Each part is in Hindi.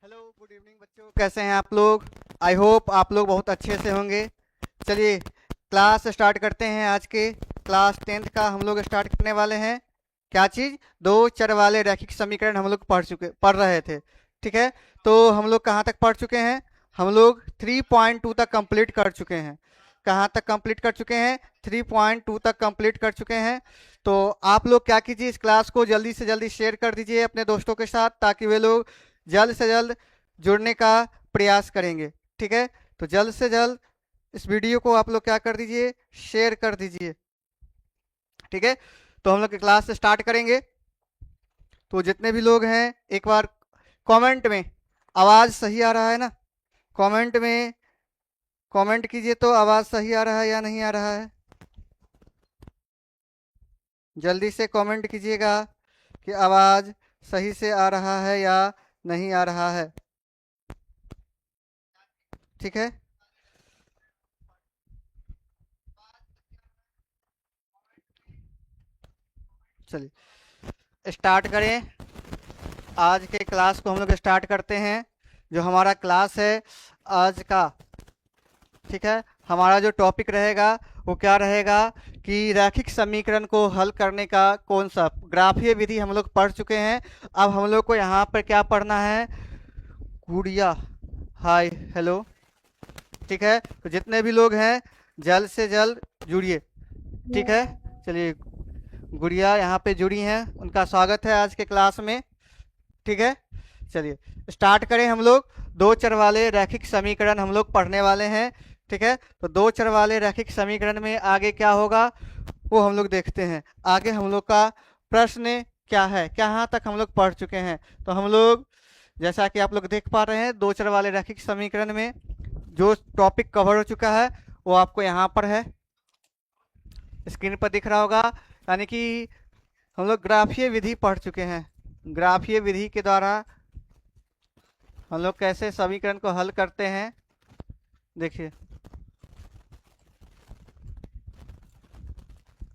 हेलो गुड इवनिंग बच्चों, कैसे हैं आप लोग। आई होप आप लोग बहुत अच्छे से होंगे। चलिए क्लास स्टार्ट करते हैं। आज के क्लास 10th का हम लोग स्टार्ट करने वाले हैं। क्या चीज़? दो चर वाले रैखिक समीकरण हम लोग पढ़ रहे थे। ठीक है, तो हम लोग कहाँ तक पढ़ चुके हैं? हम लोग 3.2 तक कंप्लीट कर चुके हैं। कहाँ तक कंप्लीट कर चुके हैं? 3.2 तक कंप्लीट कर चुके हैं। तो आप लोग क्या कीजिए, इस क्लास को जल्दी से जल्दी शेयर कर दीजिए अपने दोस्तों के साथ, ताकि वे लोग जल्द से जल्द जुड़ने का प्रयास करेंगे। ठीक है, तो जल्द से जल्द इस वीडियो को आप लोग क्या कर दीजिए, शेयर कर दीजिए। ठीक है, तो हम लोग क्लास स्टार्ट करेंगे। तो जितने भी लोग हैं एक बार कमेंट में, आवाज़ सही आ रहा है ना? कमेंट में कमेंट कीजिए तो आवाज़ सही आ रहा है या नहीं आ रहा है। जल्दी से कमेंट कीजिएगा कि आवाज़ सही से आ रहा है या नहीं आ रहा है। ठीक है, चलिए स्टार्ट करें। आज के क्लास को हम लोग स्टार्ट करते हैं। जो हमारा क्लास है आज का, ठीक है, हमारा जो टॉपिक रहेगा वो क्या रहेगा कि रैखिक समीकरण को हल करने का कौन सा ग्राफीय विधि हम लोग पढ़ चुके हैं। अब हम लोग को यहाँ पर क्या पढ़ना है? गुड़िया, हाय, हेलो। ठीक है, तो जितने भी लोग हैं जल्द से जल्द जुड़िए। ठीक है, चलिए गुड़िया यहाँ पे जुड़ी हैं, उनका स्वागत है आज के क्लास में। ठीक है, चलिए स्टार्ट करें। हम लोग दो चर वाले रैखिक समीकरण हम लोग पढ़ने वाले हैं। ठीक है, तो दो चर वाले रैखिक समीकरण में आगे क्या होगा वो हम लोग देखते हैं। आगे हम लोग का प्रश्न क्या है, कहाँ तक हम लोग पढ़ चुके हैं। तो हम लोग जैसा कि आप लोग देख पा रहे हैं, दो चर वाले रैखिक समीकरण में जो टॉपिक कवर हो चुका है वो आपको यहाँ पर है, स्क्रीन पर दिख रहा होगा। यानी कि हम लोग ग्राफीय विधि पढ़ चुके हैं। ग्राफीय विधि के द्वारा हम लोग कैसे समीकरण को हल करते हैं, देखिए।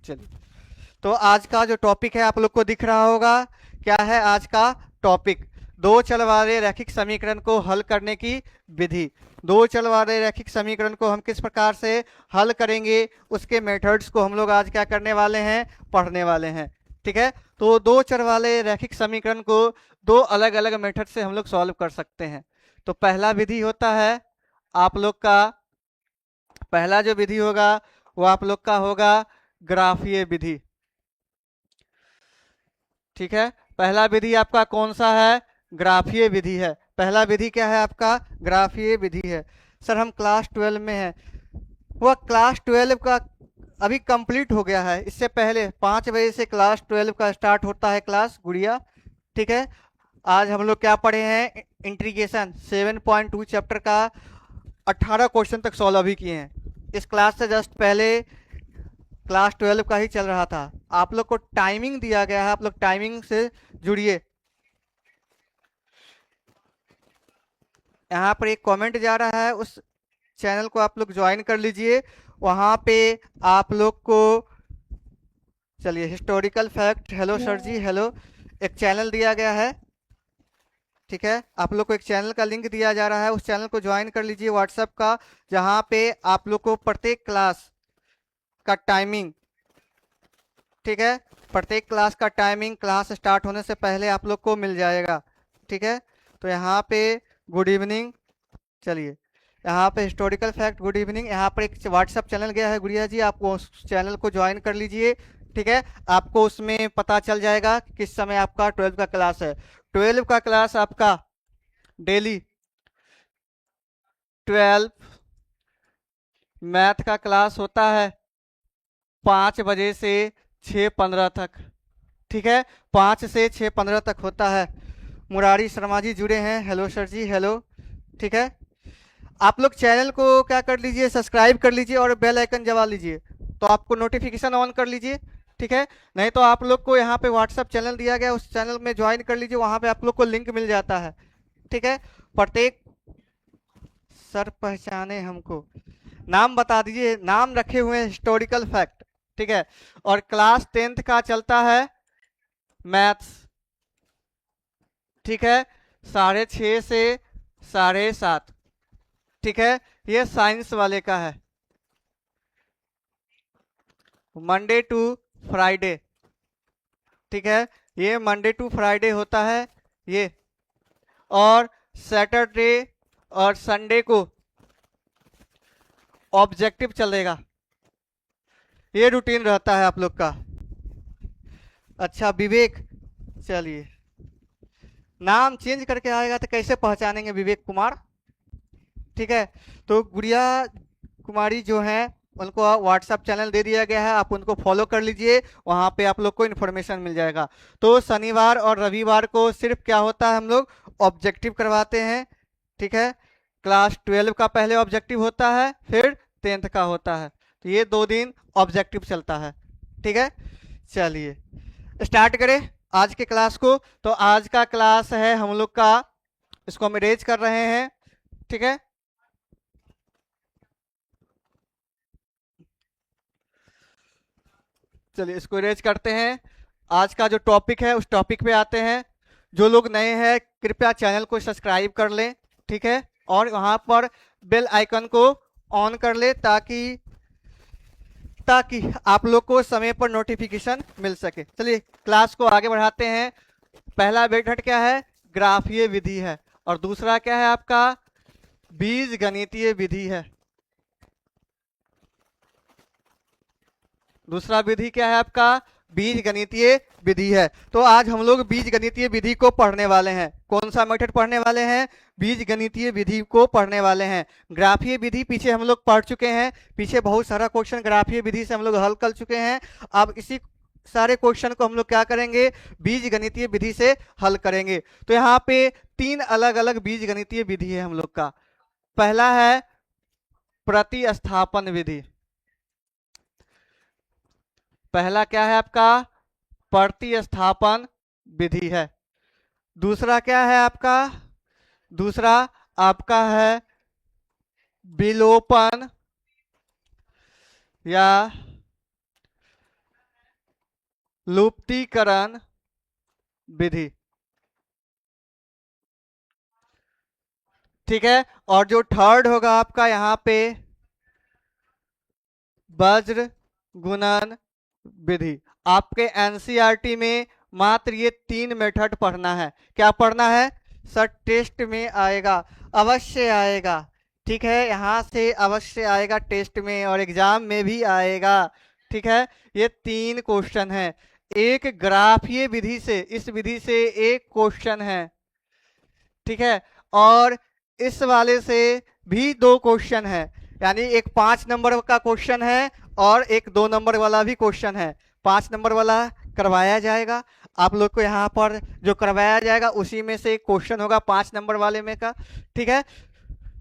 चलिए, तो आज का जो टॉपिक है आप लोग को दिख रहा होगा। क्या है आज का टॉपिक? दो चल वाले रैखिक समीकरण को हल करने की विधि। दो चल वाले रैखिक समीकरण को हम किस प्रकार से हल करेंगे, उसके मेथड्स को हम लोग आज क्या करने वाले हैं, पढ़ने वाले हैं। ठीक है, तो दो चर वाले रैखिक समीकरण को दो अलग अलग मेथड से हम लोग सॉल्व कर सकते हैं। तो पहला विधि होता है आप लोग का, पहला जो विधि होगा वो आप लोग का होगा ग्राफीय विधि। ठीक है, पहला विधि आपका कौन सा है? ग्राफीय विधि है। पहला विधि क्या है आपका? ग्राफीय विधि है। सर हम क्लास 12 में हैं। वह क्लास 12 का अभी कंप्लीट हो गया है। इससे पहले 5 बजे से क्लास 12 का स्टार्ट होता है क्लास, गुड़िया। ठीक है, आज हम लोग क्या पढ़े हैं? इंटीग्रेशन 7.2 चैप्टर का 18 क्वेश्चन तक सॉल्व अभी किए हैं। इस क्लास से जस्ट पहले क्लास 12 का ही चल रहा था। आप लोग को टाइमिंग दिया गया है, आप लोग टाइमिंग से जुड़िए। यहाँ पर एक कमेंट जा रहा है, उस चैनल को आप लोग ज्वाइन कर लीजिए। वहाँ पे आप लोग को, चलिए हिस्टोरिकल फैक्ट, हेलो सर जी, हेलो। एक चैनल दिया गया है। ठीक है, आप लोग को एक चैनल का लिंक दिया जा रहा है, उस चैनल को ज्वाइन कर लीजिए व्हाट्सएप का, जहाँ पे आप लोग को प्रत्येक क्लास का टाइमिंग, ठीक है, प्रत्येक क्लास का टाइमिंग क्लास स्टार्ट होने से पहले आप लोग को मिल जाएगा। ठीक है, तो यहाँ पे गुड इवनिंग, चलिए यहाँ पे हिस्टोरिकल फैक्ट गुड इवनिंग, यहाँ पर एक व्हाट्सएप चैनल गया है गुड़िया जी, आप उस चैनल को ज्वाइन कर लीजिए। ठीक है, आपको उसमें पता चल जाएगा कि किस समय आपका 12 का क्लास है। 12 का क्लास आपका डेली 12 मैथ का क्लास होता है 5 बजे से 6:15 तक। ठीक है, 5 से 6:15 तक होता है। मुरारी शर्मा जी जुड़े हैं, हेलो सर जी, हेलो। ठीक है, आप लोग चैनल को क्या कर लीजिए, सब्सक्राइब कर लीजिए और बेल आइकन दबा लीजिए, तो आपको नोटिफिकेशन ऑन कर लीजिए। ठीक है, नहीं तो आप लोग को यहाँ पे व्हाट्सएप चैनल दिया गया, उस चैनल में ज्वाइन कर लीजिए, वहाँ पे आप लोग को लिंक मिल जाता है। ठीक है, प्रत्येक, सर पहचाने हमको, नाम बता दीजिए। नाम रखे हुए हैं हिस्टोरिकल फैक्ट। ठीक है, और क्लास 10th का चलता है मैथ्स। ठीक है, 6:30 से 7:30, ठीक है। ये साइंस वाले का है, मंडे टू फ्राइडे, ठीक है। ये मंडे टू फ्राइडे होता है ये, और सैटरडे और संडे को ऑब्जेक्टिव चलेगा। ये रूटीन रहता है आप लोग का। अच्छा विवेक, चलिए नाम चेंज करके आएगा तो कैसे पहचानेंगे विवेक कुमार, ठीक है। तो गुड़िया कुमारी जो है उनको व्हाट्सएप चैनल दे दिया गया है, आप उनको फॉलो कर लीजिए, वहां पे आप लोग को इन्फॉर्मेशन मिल जाएगा। तो शनिवार और रविवार को सिर्फ क्या होता है, हम लोग ऑब्जेक्टिव करवाते हैं, ठीक है। क्लास 12 का पहले ऑब्जेक्टिव होता है, फिर 10th का होता है, तो ये 2 दिन ऑब्जेक्टिव चलता है, ठीक है। चलिए स्टार्ट करें आज के क्लास को। तो आज का क्लास है हम लोग का, इसको हम अरेंज कर रहे हैं, ठीक है। चलिए इसको अरेंज करते हैं। आज का जो टॉपिक है उस टॉपिक पे आते हैं। जो लोग नए हैं कृपया चैनल को सब्सक्राइब कर लें, ठीक है, और वहां पर बेल आइकन को ऑन कर ले ताकि ताकि आप लोग को समय पर नोटिफिकेशन मिल सके। चलिए क्लास को आगे बढ़ाते हैं। पहला मेथड क्या है, ग्राफीय विधि है, और दूसरा क्या है आपका, बीज गणितीय विधि है। दूसरा विधि क्या है आपका, बीज गणितीय विधि है। तो आज हम लोग बीज गणितीय विधि को पढ़ने वाले हैं। कौन सा मेथड पढ़ने वाले हैं, बीज गणितीय विधि को पढ़ने वाले हैं। ग्राफीय विधि पीछे हम लोग पढ़ चुके हैं, पीछे बहुत सारा क्वेश्चन ग्राफीय विधि से हम लोग हल कर चुके हैं। अब इसी सारे क्वेश्चन को हम लोग क्या करेंगे, बीज गणितीय विधि से हल करेंगे। तो यहाँ पे 3 अलग अलग बीज गणितीय विधि है हम लोग का। पहला है प्रतिस्थापन विधि। पहला क्या है आपका, प्रतिस्थापन विधि है। दूसरा क्या है आपका, दूसरा आपका है विलोपन या लुप्तीकरण विधि, ठीक है। और जो थर्ड होगा आपका यहाँ पे वज्र गुणन विधि। आपके एनसीईआरटी में मात्र ये 3 मेथड पढ़ना है। क्या पढ़ना है सर, टेस्ट में आएगा, अवश्य आएगा, ठीक है। यहाँ से अवश्य आएगा टेस्ट में और एग्जाम में भी आएगा, ठीक है। ये 3 क्वेश्चन है। एक ग्राफीय विधि से, इस विधि से एक क्वेश्चन है, ठीक है। और इस वाले से भी 2 क्वेश्चन है, यानी एक 5 नंबर का क्वेश्चन है और एक 2 नंबर वाला भी क्वेश्चन है। 5 नंबर वाला करवाया जाएगा आप लोग को, यहाँ पर जो करवाया जाएगा उसी में से एक क्वेश्चन होगा 5 नंबर वाले में का, ठीक है।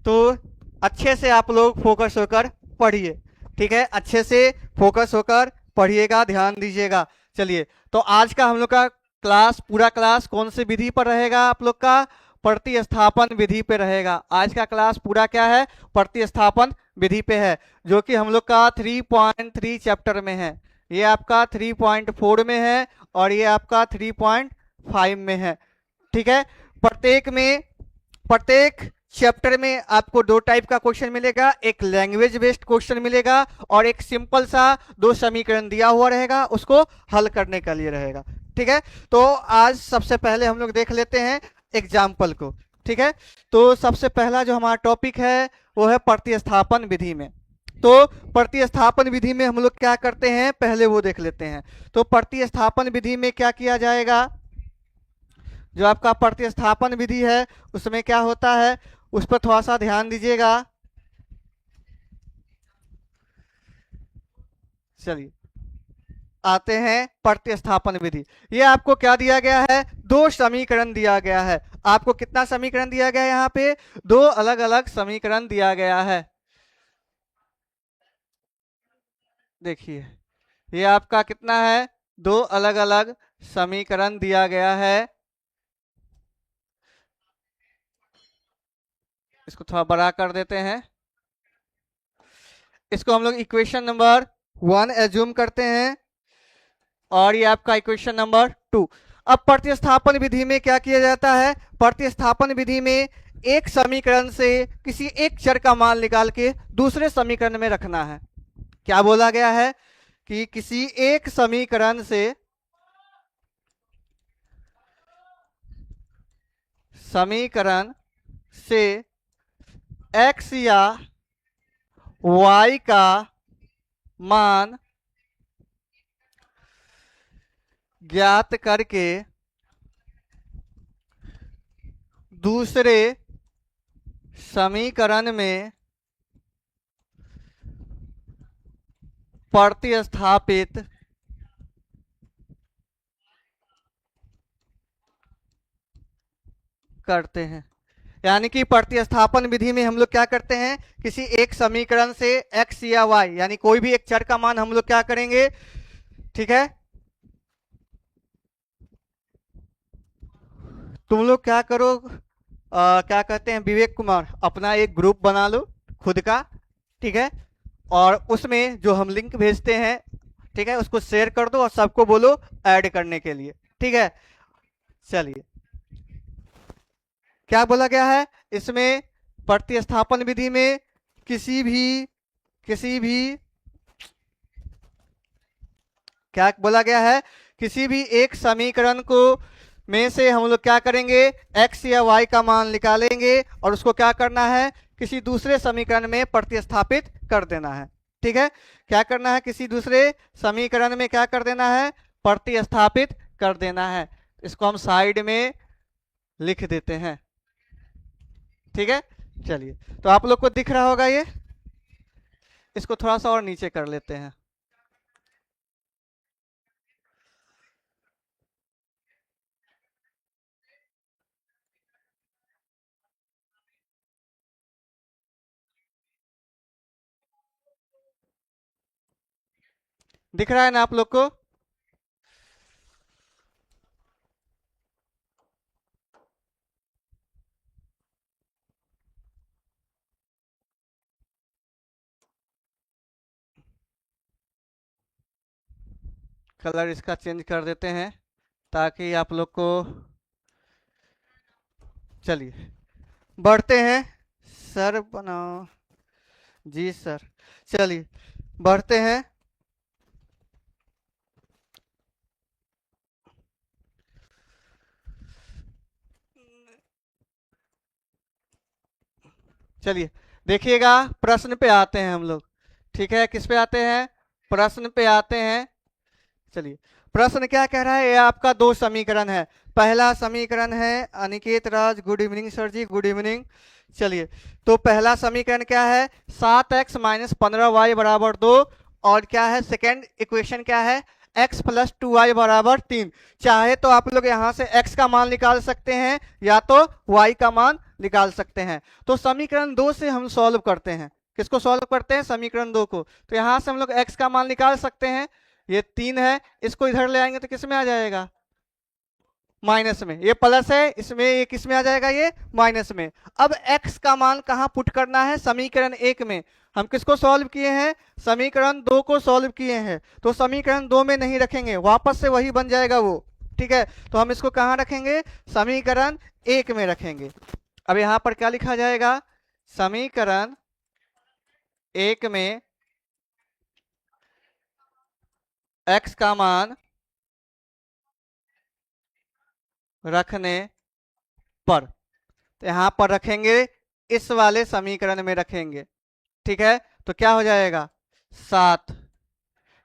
तो अच्छे से आप लोग फोकस होकर पढ़िए, ठीक है, अच्छे से फोकस होकर पढ़िएगा, ध्यान दीजिएगा। चलिए तो आज का हम लोग का क्लास, पूरा क्लास कौन सी विधि पर रहेगा, आप लोग का प्रतिस्थापन विधि पे रहेगा। आज का क्लास पूरा क्या है, प्रतिस्थापन विधि पे है, जो कि हम लोग का 3.3 चैप्टर में है। ये आपका 3.4 में है और ये आपका 3.5 में है, ठीक है। प्रत्येक चैप्टर में आपको 2 टाइप का क्वेश्चन मिलेगा, एक लैंग्वेज बेस्ड क्वेश्चन मिलेगा और एक सिंपल सा 2 समीकरण दिया हुआ रहेगा, उसको हल करने के लिए रहेगा, ठीक है। तो आज सबसे पहले हम लोग देख लेते हैं एग्जाम्पल को, ठीक है। तो सबसे पहला जो हमारा टॉपिक है वो है प्रतिस्थापन विधि में। तो प्रतिस्थापन विधि में हम लोग क्या करते हैं, पहले वो देख लेते हैं। तो प्रतिस्थापन विधि में क्या किया जाएगा, जो आपका प्रतिस्थापन विधि है उसमें क्या होता है, उस पर थोड़ा सा ध्यान दीजिएगा। चलिए आते हैं प्रतिस्थापन विधि। ये आपको क्या दिया गया है, 2 समीकरण दिया गया है। आपको कितना समीकरण दिया गया है, यहाँ पे 2 अलग अलग समीकरण दिया गया है। देखिए ये आपका कितना है, 2 अलग अलग समीकरण दिया गया है। इसको थोड़ा बड़ा कर देते हैं। इसको हम लोग इक्वेशन नंबर 1 एज्यूम करते हैं और ये आपका इक्वेशन नंबर 2। अब प्रतिस्थापन विधि में क्या किया जाता है, प्रतिस्थापन विधि में एक समीकरण से किसी एक चर का मान निकाल के दूसरे समीकरण में रखना है। क्या बोला गया है कि किसी एक समीकरण से x या y का मान ज्ञात करके दूसरे समीकरण में प्रतिस्थापित करते हैं। यानी कि प्रतिस्थापन विधि में हम लोग क्या करते हैं, किसी एक समीकरण से x या y यानी कोई भी एक चर का मान हम लोग क्या करेंगे, ठीक है। तुम लोग क्या करो, क्या कहते हैं विवेक कुमार, अपना एक ग्रुप बना लो खुद का, ठीक है, और उसमें जो हम लिंक भेजते हैं, ठीक है, उसको शेयर कर दो और सबको बोलो ऐड करने के लिए, ठीक है। चलिए, क्या बोला गया है इसमें, प्रतिस्थापन विधि में किसी भी क्या बोला गया है, किसी भी एक समीकरण को में से हम लोग क्या करेंगे, x या y का मान निकालेंगे और उसको क्या करना है, किसी दूसरे समीकरण में प्रतिस्थापित कर देना है, ठीक है। क्या करना है, किसी दूसरे समीकरण में क्या कर देना है, प्रतिस्थापित कर देना है। इसको हम साइड में लिख देते हैं, ठीक है। चलिए, तो आप लोग को दिख रहा होगा ये, इसको थोड़ा सा और नीचे कर लेते हैं। दिख रहा है ना आप लोग को? कलर इसका चेंज कर देते हैं ताकि आप लोग को, चलिए बढ़ते हैं। सर बनाओ जी सर। चलिए बढ़ते हैं। चलिए देखिएगा, प्रश्न पे आते हैं हम लोग, ठीक है। किस पे आते हैं, प्रश्न पे आते हैं। चलिए, प्रश्न क्या कह रहा है, ये आपका दो समीकरण है। पहला समीकरण है, अनिकेत राज, गुड इवनिंग सर जी, गुड इवनिंग। चलिए, तो पहला समीकरण क्या है, 7x माइनस 15y बराबर 2, और क्या है सेकेंड इक्वेशन क्या है, x प्लस 2y बराबर 3। चाहे तो आप लोग यहाँ से x का मान निकाल सकते हैं या तो y का मान निकाल सकते हैं। तो समीकरण 2 से हम सॉल्व करते हैं, किसको सॉल्व करते हैं, समीकरण 2 को। तो यहाँ से हम लोग x का मान निकाल सकते हैं, ये 3 है, इसको इधर ले आएंगे तो किस में आ जाएगा, माइनस में। ये प्लस है, इसमें ये किस में आ जाएगा, ये माइनस में। अब x का मान कहाँ पुट करना है, समीकरण 1 में। हम किसको सॉल्व किए हैं, समीकरण 2 को सॉल्व किए हैं, तो समीकरण 2 में नहीं रखेंगे, वापस से वही बन जाएगा वो, ठीक है। तो हम इसको कहाँ रखेंगे, समीकरण 1 में रखेंगे। अब यहां पर क्या लिखा जाएगा, समीकरण 1 में x का मान रखने पर, तो यहां पर रखेंगे, इस वाले समीकरण में रखेंगे, ठीक है। तो क्या हो जाएगा, 7,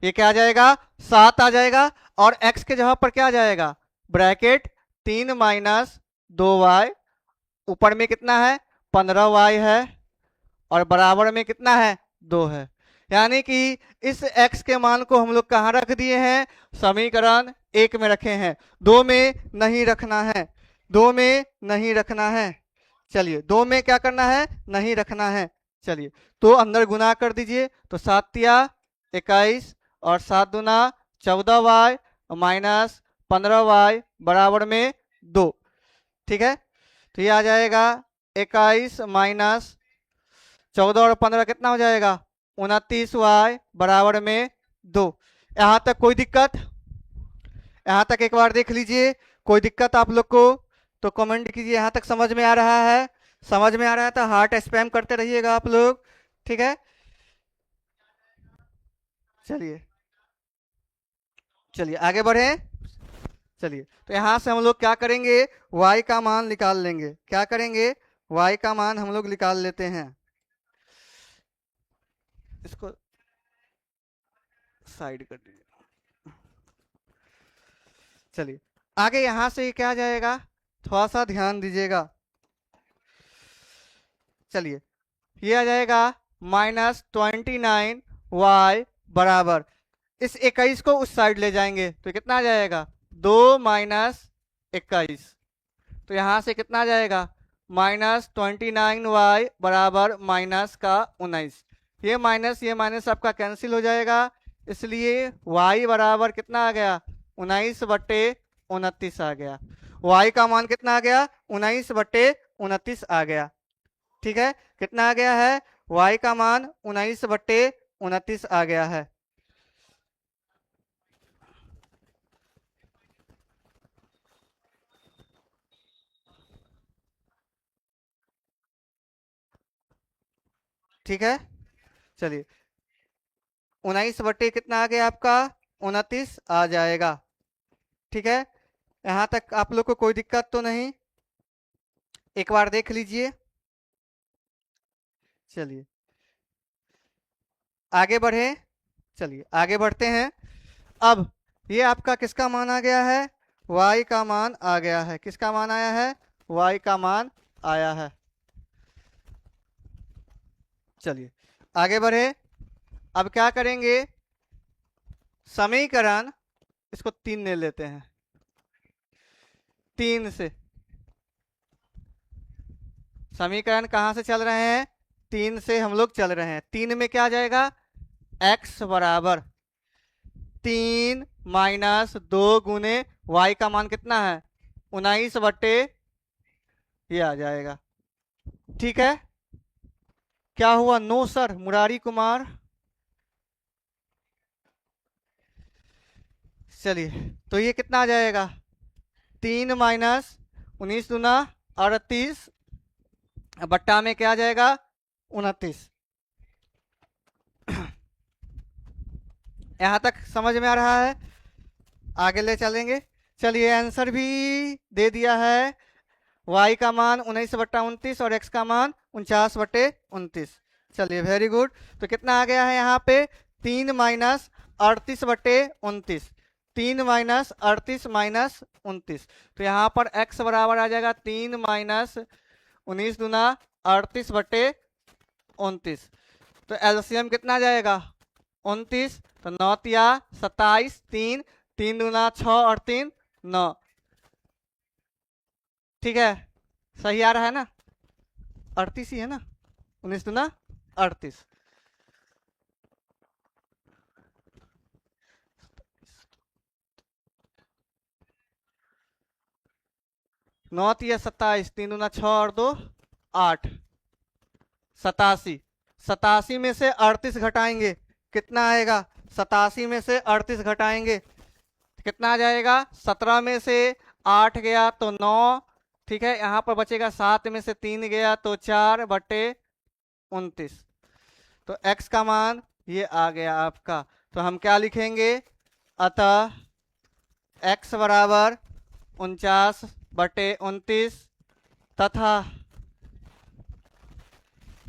ये क्या आ जाएगा, 7 आ जाएगा। और x के जगह पर क्या आ जाएगा, ब्रैकेट 3 माइनस 2y, ऊपर में कितना है 15y है, और बराबर में कितना है 2 है। यानी कि इस x के मान को हम लोग कहाँ रख दिए हैं, समीकरण 1 में रखे हैं, 2 में नहीं रखना है, 2 में नहीं रखना है। चलिए, 2 में क्या करना है, नहीं रखना है। चलिए, तो अंदर गुना कर दीजिए, तो 7 या 21 और 7 दूना 14y माइनस 15y बराबर में 2, ठीक है। तो ये आ जाएगा 21 माइनस 14 और 15 कितना हो जाएगा, 29y बराबर में 2। यहाँ तक कोई दिक्कत, यहाँ तक एक बार देख लीजिए, कोई दिक्कत आप लोग को तो कमेंट कीजिए। यहाँ तक समझ में आ रहा है? समझ में आ रहा है तो हार्ट स्पैम करते रहिएगा आप लोग, ठीक है। चलिए चलिए आगे बढ़े। चलिए तो यहाँ से हम लोग क्या करेंगे, y का मान निकाल लेंगे। क्या करेंगे, y का मान हम लोग निकाल लेते हैं। इसको साइड कर दीजिए। चलिए आगे यहाँ से क्या जाएगा, थोड़ा सा ध्यान दीजिएगा। चलिए ये आ जाएगा -29y बराबर, इस 21 को उस साइड ले जाएंगे तो कितना आ जाएगा, 2 - 21। तो यहाँ से कितना आ जाएगा, -29y बराबर माइनस का 19। ये माइनस आपका कैंसिल हो जाएगा, इसलिए y बराबर कितना आ गया, 19/29 आ गया। y का मान कितना आ गया, 19/29 आ गया। ठीक है, कितना आ गया है, y का मान 19/29 आ गया है। ठीक है, चलिए 19 कितना आ गया आपका, 29 आ जाएगा। ठीक है, यहाँ तक आप लोग को कोई दिक्कत तो नहीं, एक बार देख लीजिए। चलिए आगे बढ़े, चलिए आगे बढ़ते हैं। अब ये आपका किसका मान आ गया है, y का मान आ गया है। किसका मान आया है, y का मान आया है। चलिए आगे बढ़े। अब क्या करेंगे, समीकरण इसको 3 ले लेते हैं। 3 से समीकरण कहां से चल रहे हैं, 3 से हम लोग चल रहे हैं। 3 में क्या आ जाएगा, x बराबर 3 - 2 गुने y का मान कितना है, 19 ये आ जाएगा। ठीक है, क्या हुआ, नो सर, मुरारी कुमार। चलिए तो ये कितना आ जाएगा, 3 - 19 दूना 38 बट्टा में क्या आ जाएगा, 29। यहां तक समझ में आ रहा है, आगे ले चलेंगे। चलिए आंसर भी दे दिया है, y का मान 19/29 और x का मान 49/29। चलिए वेरी गुड। तो कितना आ गया है यहाँ पे, 3 - 38/29, 3 - 38 - 29। तो यहाँ पर x बराबर आ जाएगा 3 - 19 दूना 38/29। तो एलसीएम कितना आ जाएगा, 29। तो 9 या 27, 3 3 दूना 6 और 3 9। ठीक है, सही आ रहा है ना, 38 ही है ना, 19 दूना 38। नौ या 27, 3 दूना 6 और 2 8, 87। 87 में से 38 घटाएंगे, कितना आएगा, 87 में से 38 घटाएंगे कितना आ जाएगा, 17 में से 8 गया तो 9। ठीक है, यहाँ पर बचेगा 7 में से 3 गया तो 4/29। तो x का मान ये आ गया आपका। तो हम क्या लिखेंगे, अतः x बराबर 49/29 तथा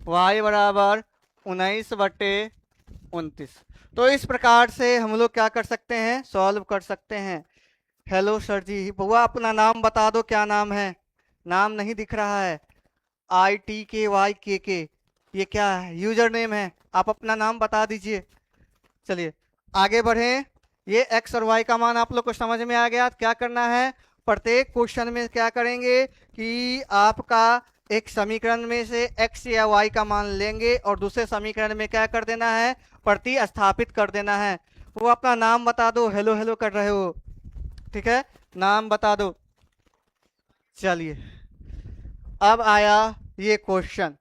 y बराबर 19/29। तो इस प्रकार से हम लोग क्या कर सकते हैं, सॉल्व कर सकते हैं। हेलो सर जी, बुआ अपना नाम बता दो, क्या नाम है, नाम नहीं दिख रहा है, ITKYKK, ये क्या है, यूजर नेम है, आप अपना नाम बता दीजिए। चलिए आगे बढ़ें। ये x और y का मान आप लोग को समझ में आ गया। क्या करना है, प्रत्येक क्वेश्चन में क्या करेंगे कि आपका एक समीकरण में से x या y का मान लेंगे और दूसरे समीकरण में क्या कर देना है, प्रतिस्थापित कर देना है। वो अपना नाम बता दो, हेलो हेलो कर रहे हो, ठीक है, नाम बता दो। चलिए अब आया ये क्वेश्चन,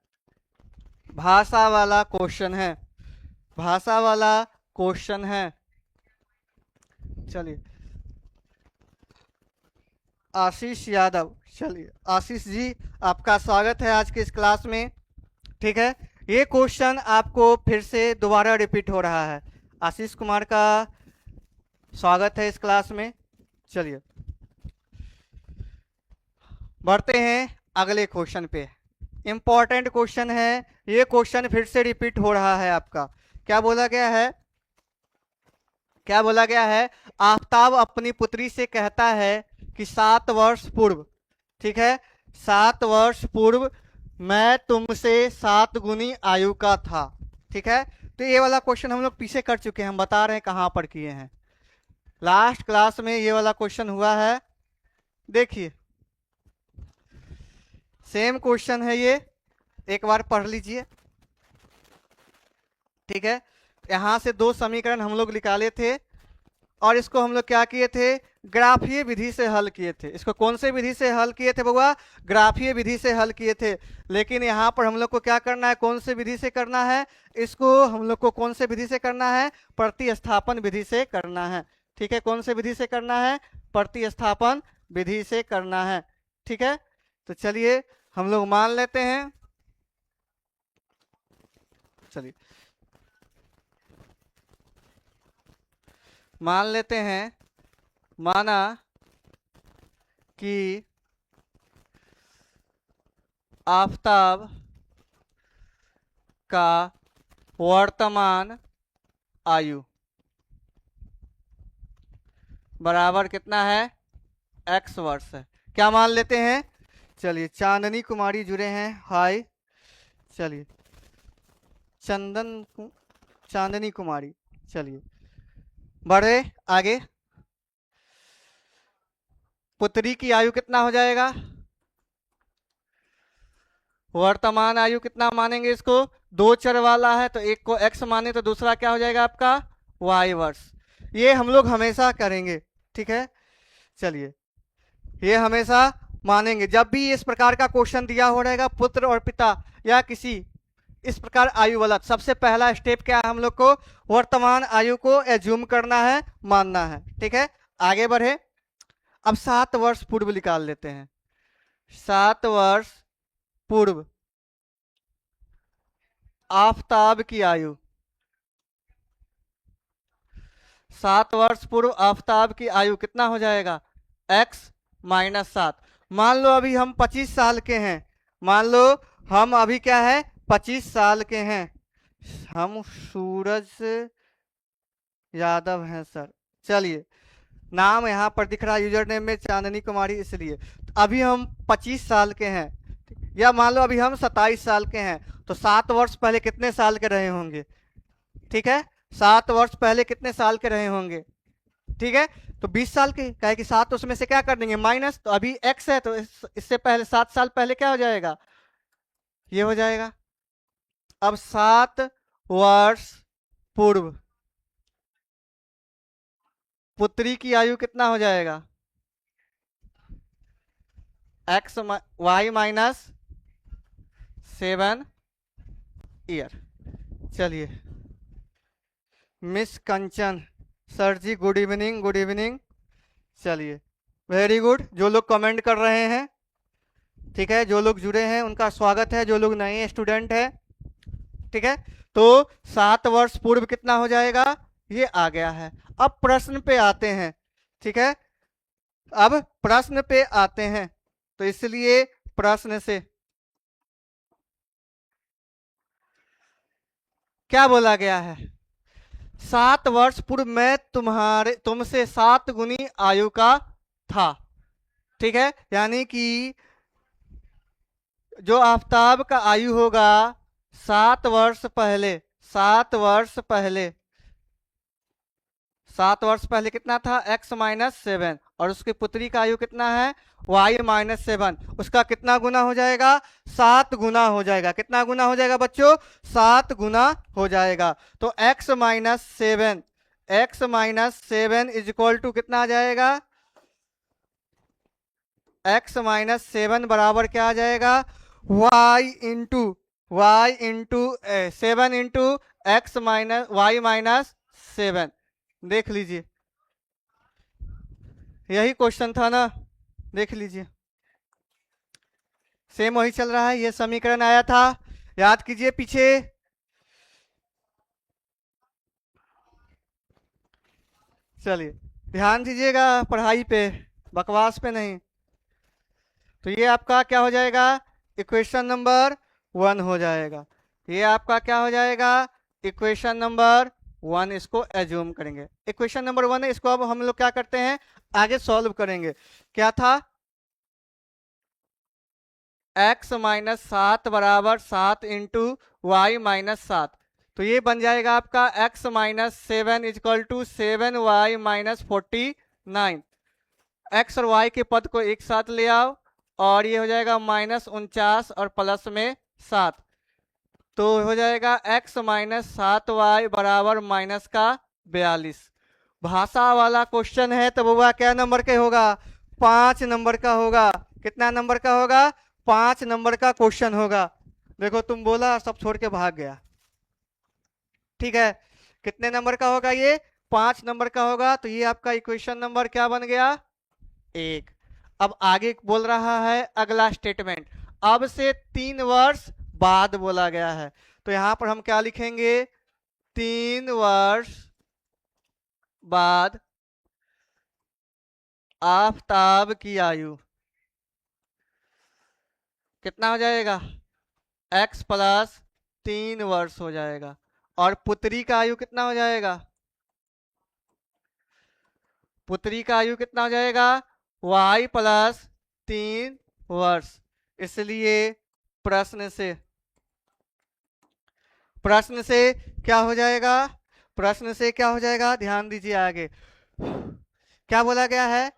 भाषा वाला क्वेश्चन है, भाषा वाला क्वेश्चन है। चलिए आशीष यादव। चलिए आशीष जी, आपका स्वागत है आज की इस क्लास में। ठीक है, ये क्वेश्चन आपको फिर से दोबारा रिपीट हो रहा है। आशीष कुमार का स्वागत है इस क्लास में। चलिए बढ़ते हैं अगले क्वेश्चन पे। इंपॉर्टेंट क्वेश्चन है, ये क्वेश्चन फिर से रिपीट हो रहा है आपका। क्या बोला गया है? क्या बोला गया है? आफताब अपनी पुत्री से कहता है कि 7 वर्ष पूर्व, ठीक है, 7 वर्ष पूर्व मैं तुमसे 7 गुनी आयु का था। ठीक है, तो ये वाला क्वेश्चन हम लोग पीछे कर चुके हैं, हम बता रहे हैं कहां पर किए हैं। लास्ट क्लास में ये वाला क्वेश्चन हुआ है। देखिए सेम क्वेश्चन है ये, एक बार पढ़ लीजिए। ठीक है, यहां से 2 समीकरण हम लोग निकाले थे और इसको हम लोग क्या किए थे? ग्राफीय विधि से हल किए थे। इसको कौन से विधि से हल किए थे बउआ? ग्राफीय विधि से हल किए थे। लेकिन यहाँ पर हम लोग को क्या करना है? कौन से विधि से करना है इसको? हम लोग को कौन से विधि से करना है? प्रतिस्थापन विधि से करना है। ठीक है, कौन से विधि से करना है? प्रतिस्थापन विधि से करना है। ठीक है, तो चलिए हम लोग मान लेते हैं। चलिए मान लेते हैं, माना कि आफताब का वर्तमान आयु बराबर कितना है? x वर्ष है। क्या मान लेते हैं? चलिए चांदनी कुमारी जुड़े हैं, हाय। चलिए चांदनी कुमारी, चलिए बढ़े आगे। पुत्री की आयु कितना हो जाएगा? वर्तमान आयु कितना मानेंगे इसको? 2 चर वाला है तो एक को x माने तो दूसरा क्या हो जाएगा आपका? y वर्ष। ये हम लोग हमेशा करेंगे। ठीक है, चलिए ये हमेशा मानेंगे जब भी इस प्रकार का क्वेश्चन दिया हो रहेगा, पुत्र और पिता या किसी इस प्रकार आयु वाला। सबसे पहला स्टेप क्या है? हम लोग को वर्तमान आयु को एज्यूम करना है, मानना है। ठीक है, आगे बढ़े। अब 7 वर्ष पूर्व निकाल लेते हैं। 7 वर्ष पूर्व आफताब की आयु, 7 वर्ष पूर्व आफताब की आयु कितना हो जाएगा? x minus 7। मान लो अभी हम 25 साल के हैं। मान लो हम अभी क्या है? 25 साल के हैं। हम सूरज यादव हैं सर। चलिए नाम यहाँ पर दिख रहा है यूजर नेम में चांदनी कुमारी, इसलिए अभी हम 25 साल के हैं। या मान लो अभी हम 27 साल के हैं, तो 7 वर्ष पहले कितने साल के रहे होंगे? ठीक है, 7 वर्ष पहले कितने साल के रहे होंगे? ठीक है, तो 20 साल के, कहे कि 7 उसमें से क्या कर देंगे? माइनस। तो अभी x है तो इससे पहले 7 साल पहले क्या हो जाएगा? ये हो जाएगा। अब 7 वर्ष पूर्व पुत्री की आयु कितना हो जाएगा? x y minus 7 year. चलिए मिस कंचन सर जी, गुड इवनिंग, गुड इवनिंग। चलिए वेरी गुड, जो लोग कमेंट कर रहे हैं, ठीक है, जो लोग जुड़े हैं उनका स्वागत है, जो लोग नए स्टूडेंट हैं। ठीक है, तो 7 वर्ष पूर्व कितना हो जाएगा? ये आ गया है। अब प्रश्न पे आते हैं। ठीक है, अब प्रश्न पे आते हैं, तो इसलिए प्रश्न से क्या बोला गया है? 7 वर्ष पूर्व मैं तुमसे 7 गुनी आयु का था। ठीक है, यानी कि जो आफताब का आयु होगा 7 वर्ष पहले, 7 वर्ष पहले, 7 वर्ष पहले कितना था? x minus 7। और उसकी पुत्री का आयु कितना है? y minus 7। उसका कितना गुना हो जाएगा? 7 गुना हो जाएगा। कितना गुना हो जाएगा बच्चों? 7 गुना हो जाएगा। तो x minus 7, x minus 7 is equal to कितना आ जाएगा? x माइनस 7 बराबर क्या आ जाएगा? y into 7 into x minus y minus 7। देख लीजिए, यही क्वेश्चन था ना? देख लीजिए, सेम वही चल रहा है, ये समीकरण आया था, याद कीजिए पीछे। चलिए ध्यान दीजिएगा पढ़ाई पे, बकवास पे नहीं। तो ये आपका क्या हो जाएगा, इक्वेशन नंबर 1 हो जाएगा। ये आपका क्या हो जाएगा, इक्वेशन नंबर 1, इसको एज्यूम करेंगे। इक्वेशन नंबर 1 है, इसको अब हम लोग क्या करते हैं, आगे सॉल्व करेंगे। क्या था, x माइनस 7 बराबर 7 इंटू वाई माइनस 7। तो ये बन जाएगा आपका x minus 7 is equal to 7y minus 49। x और y के पद को एक साथ ले आओ, और ये हो जाएगा माइनस 49 और प्लस में 7। तो हो जाएगा x माइनस 7y बराबर माइनस का 42। भाषा वाला क्वेश्चन है तो वो क्या नंबर के होगा, 5 नंबर का होगा। कितना नंबर का होगा, 5 नंबर का क्वेश्चन होगा। देखो तुम बोला सब छोड़ के भाग गया, ठीक है। कितने नंबर का होगा ये, 5 नंबर का होगा। तो ये आपका इक्वेशन नंबर क्या बन गया, 1। अब आगे बोल रहा है अगला स्टेटमेंट, अब से 3 वर्ष बाद बोला गया है। तो यहां पर हम क्या लिखेंगे, 3 वर्ष बाद आफताब की आयु कितना हो जाएगा, x प्लस 3 वर्ष हो जाएगा। और पुत्री का आयु कितना हो जाएगा, पुत्री का आयु कितना हो जाएगा, y प्लस 3 वर्ष। इसलिए प्रश्न से क्या हो जाएगा, प्रश्न से क्या हो जाएगा, ध्यान दीजिए आगे क्या बोला गया है,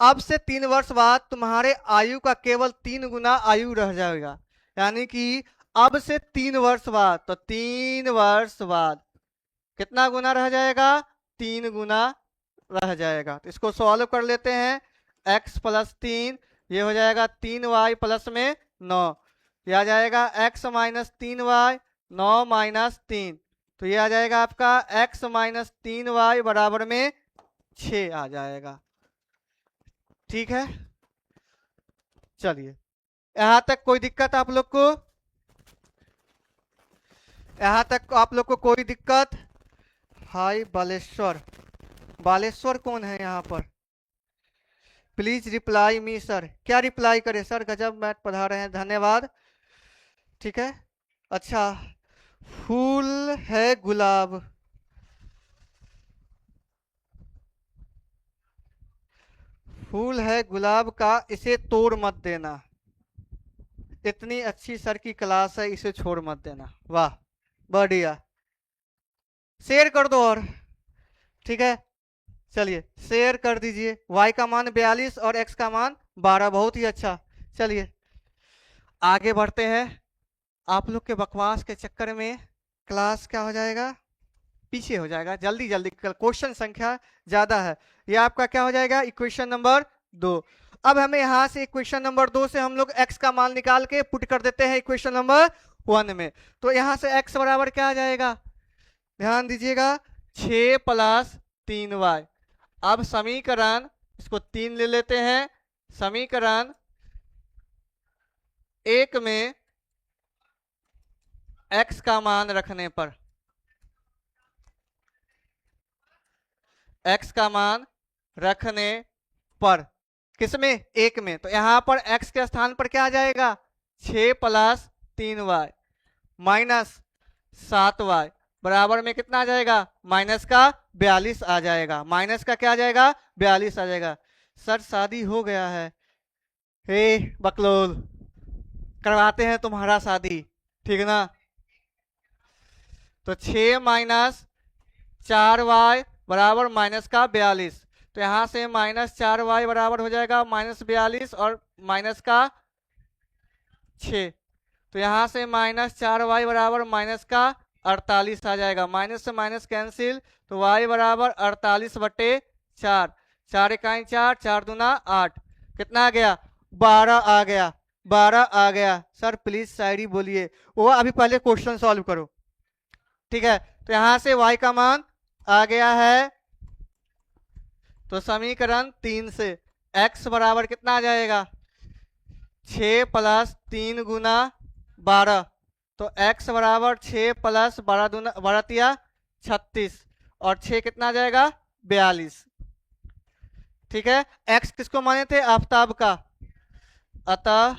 अब से 3 वर्ष बाद तुम्हारे आयु का केवल 3 गुना आयु रह जाएगा। यानी कि अब से 3 वर्ष बाद, तो 3 वर्ष बाद कितना गुना रह जाएगा, 3 गुना रह जाएगा। तो इसको सॉल्व कर लेते हैं, x प्लस 3, ये हो जाएगा 3y प्लस में 9, यह आ जाएगा x माइनस 3y, 9 माइनस 3। तो ये आ जाएगा आपका x माइनस 3y बराबर में 6 आ जाएगा, ठीक है। चलिए यहां तक कोई दिक्कत आप लोग को, यहां तक आप लोग को कोई दिक्कत। हाय बालेश्वर, बालेश्वर कौन है यहाँ पर, प्लीज रिप्लाई मी सर। क्या रिप्लाई करे सर, गजब मैथ पढ़ा रहे हैं, धन्यवाद, ठीक है। अच्छा, फूल है गुलाब, फूल है गुलाब का इसे तोड़ मत देना, इतनी अच्छी सर की क्लास है, इसे छोड़ मत देना। वाह बढ़िया, शेयर कर दो और, ठीक है। चलिए शेयर कर दीजिए। y का मान 42 और x का मान 12, बहुत ही अच्छा। चलिए आगे बढ़ते हैं, आप लोग के बकवास के चक्कर में क्लास क्या हो जाएगा, पीछे हो जाएगा। जल्दी जल्दी, क्वेश्चन संख्या ज्यादा है। ये आपका क्या हो जाएगा, इक्वेशन नंबर 2। अब हमें यहां से इक्वेशन नंबर 2 से हम लोग x का मान निकाल के पुट कर देते हैं इक्वेशन नंबर 1 में। तो यहां से x बराबर क्या आ जाएगा, ध्यान दीजिएगा, 6 प्लस 3y। अब समीकरण, इसको 3 ले लेते हैं, समीकरण 1 में x का मान रखने पर, x का मान रखने पर, किसमें, 1 में। तो यहां पर x के स्थान पर क्या आ जाएगा, 6 प्लस 3y माइनस 7y बराबर में कितना आ जाएगा, माइनस का 42 आ जाएगा। माइनस का क्या आ जाएगा, 42 आ जाएगा। सर शादी हो गया है, हे बकलोल, करवाते हैं तुम्हारा शादी, ठीक ना। तो 6 माइनस 4y बराबर माइनस का 42। तो यहां से माइनस 4y बराबर हो जाएगा माइनस 42 और माइनस का 6। तो यहां से माइनस 4y बराबर माइनस का 48 आ जाएगा। माइनस से माइनस कैंसिल, तो y बराबर 48 बटे 4, 4 इकाई 4, 4 दूना 8, कितना आ गया, 12 आ गया, 12 आ गया। सर प्लीज शायरी बोलिए, वो अभी पहले क्वेश्चन सॉल्व करो, ठीक है। तो यहां से y का मान आ गया है, तो समीकरण 3 से x बराबर कितना आ जाएगा 6 प्लस 3 गुना 12, तो x बराबर 6 प्लस 12 दूना 12 तिया 36 और 6 कितना आ जाएगा 42। ठीक है, x किसको माने थे आफताब का, अतः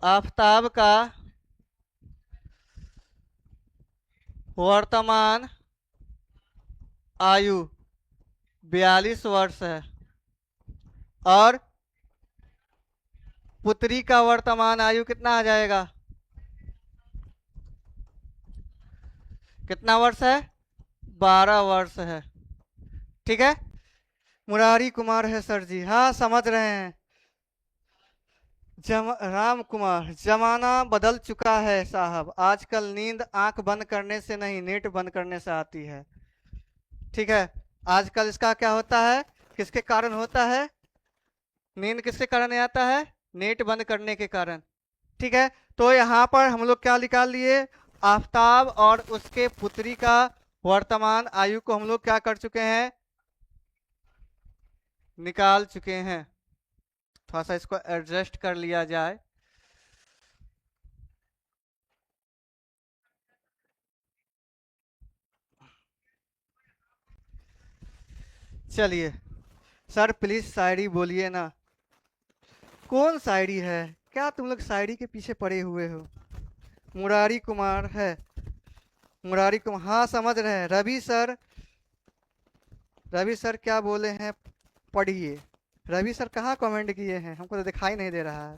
आफताब का वर्तमान आयु 42 वर्ष है और पुत्री का वर्तमान आयु कितना आ जाएगा, कितना वर्ष है 12 वर्ष है। ठीक है, मुरारी कुमार है सर जी, हाँ समझ रहे हैं। राम कुमार, जमाना बदल चुका है साहब, आजकल नींद आंख बंद करने से नहीं नेट बंद करने से आती है। ठीक है, आजकल इसका क्या होता है, किसके कारण होता है, नींद किसके कारण आता है, नेट बंद करने के कारण। ठीक है, तो यहाँ पर हम लोग क्या निकाल लिए, आफताब और उसके पुत्री का वर्तमान आयु को हम लोग क्या कर चुके हैं, निकाल चुके हैं। थोड़ा सा इसको एडजस्ट कर लिया जाए। चलिए सर प्लीज शायरी बोलिए ना, कौन शायरी है, क्या तुम लोग शायरी के पीछे पड़े हुए हो। मुरारी कुमार है, मुरारी कुमार, हाँ समझ रहे हैं। रवि सर, रवि सर क्या बोले हैं पढ़िए। रवि सर कहाँ कमेंट किए हैं, हमको तो दिखाई नहीं दे रहा है।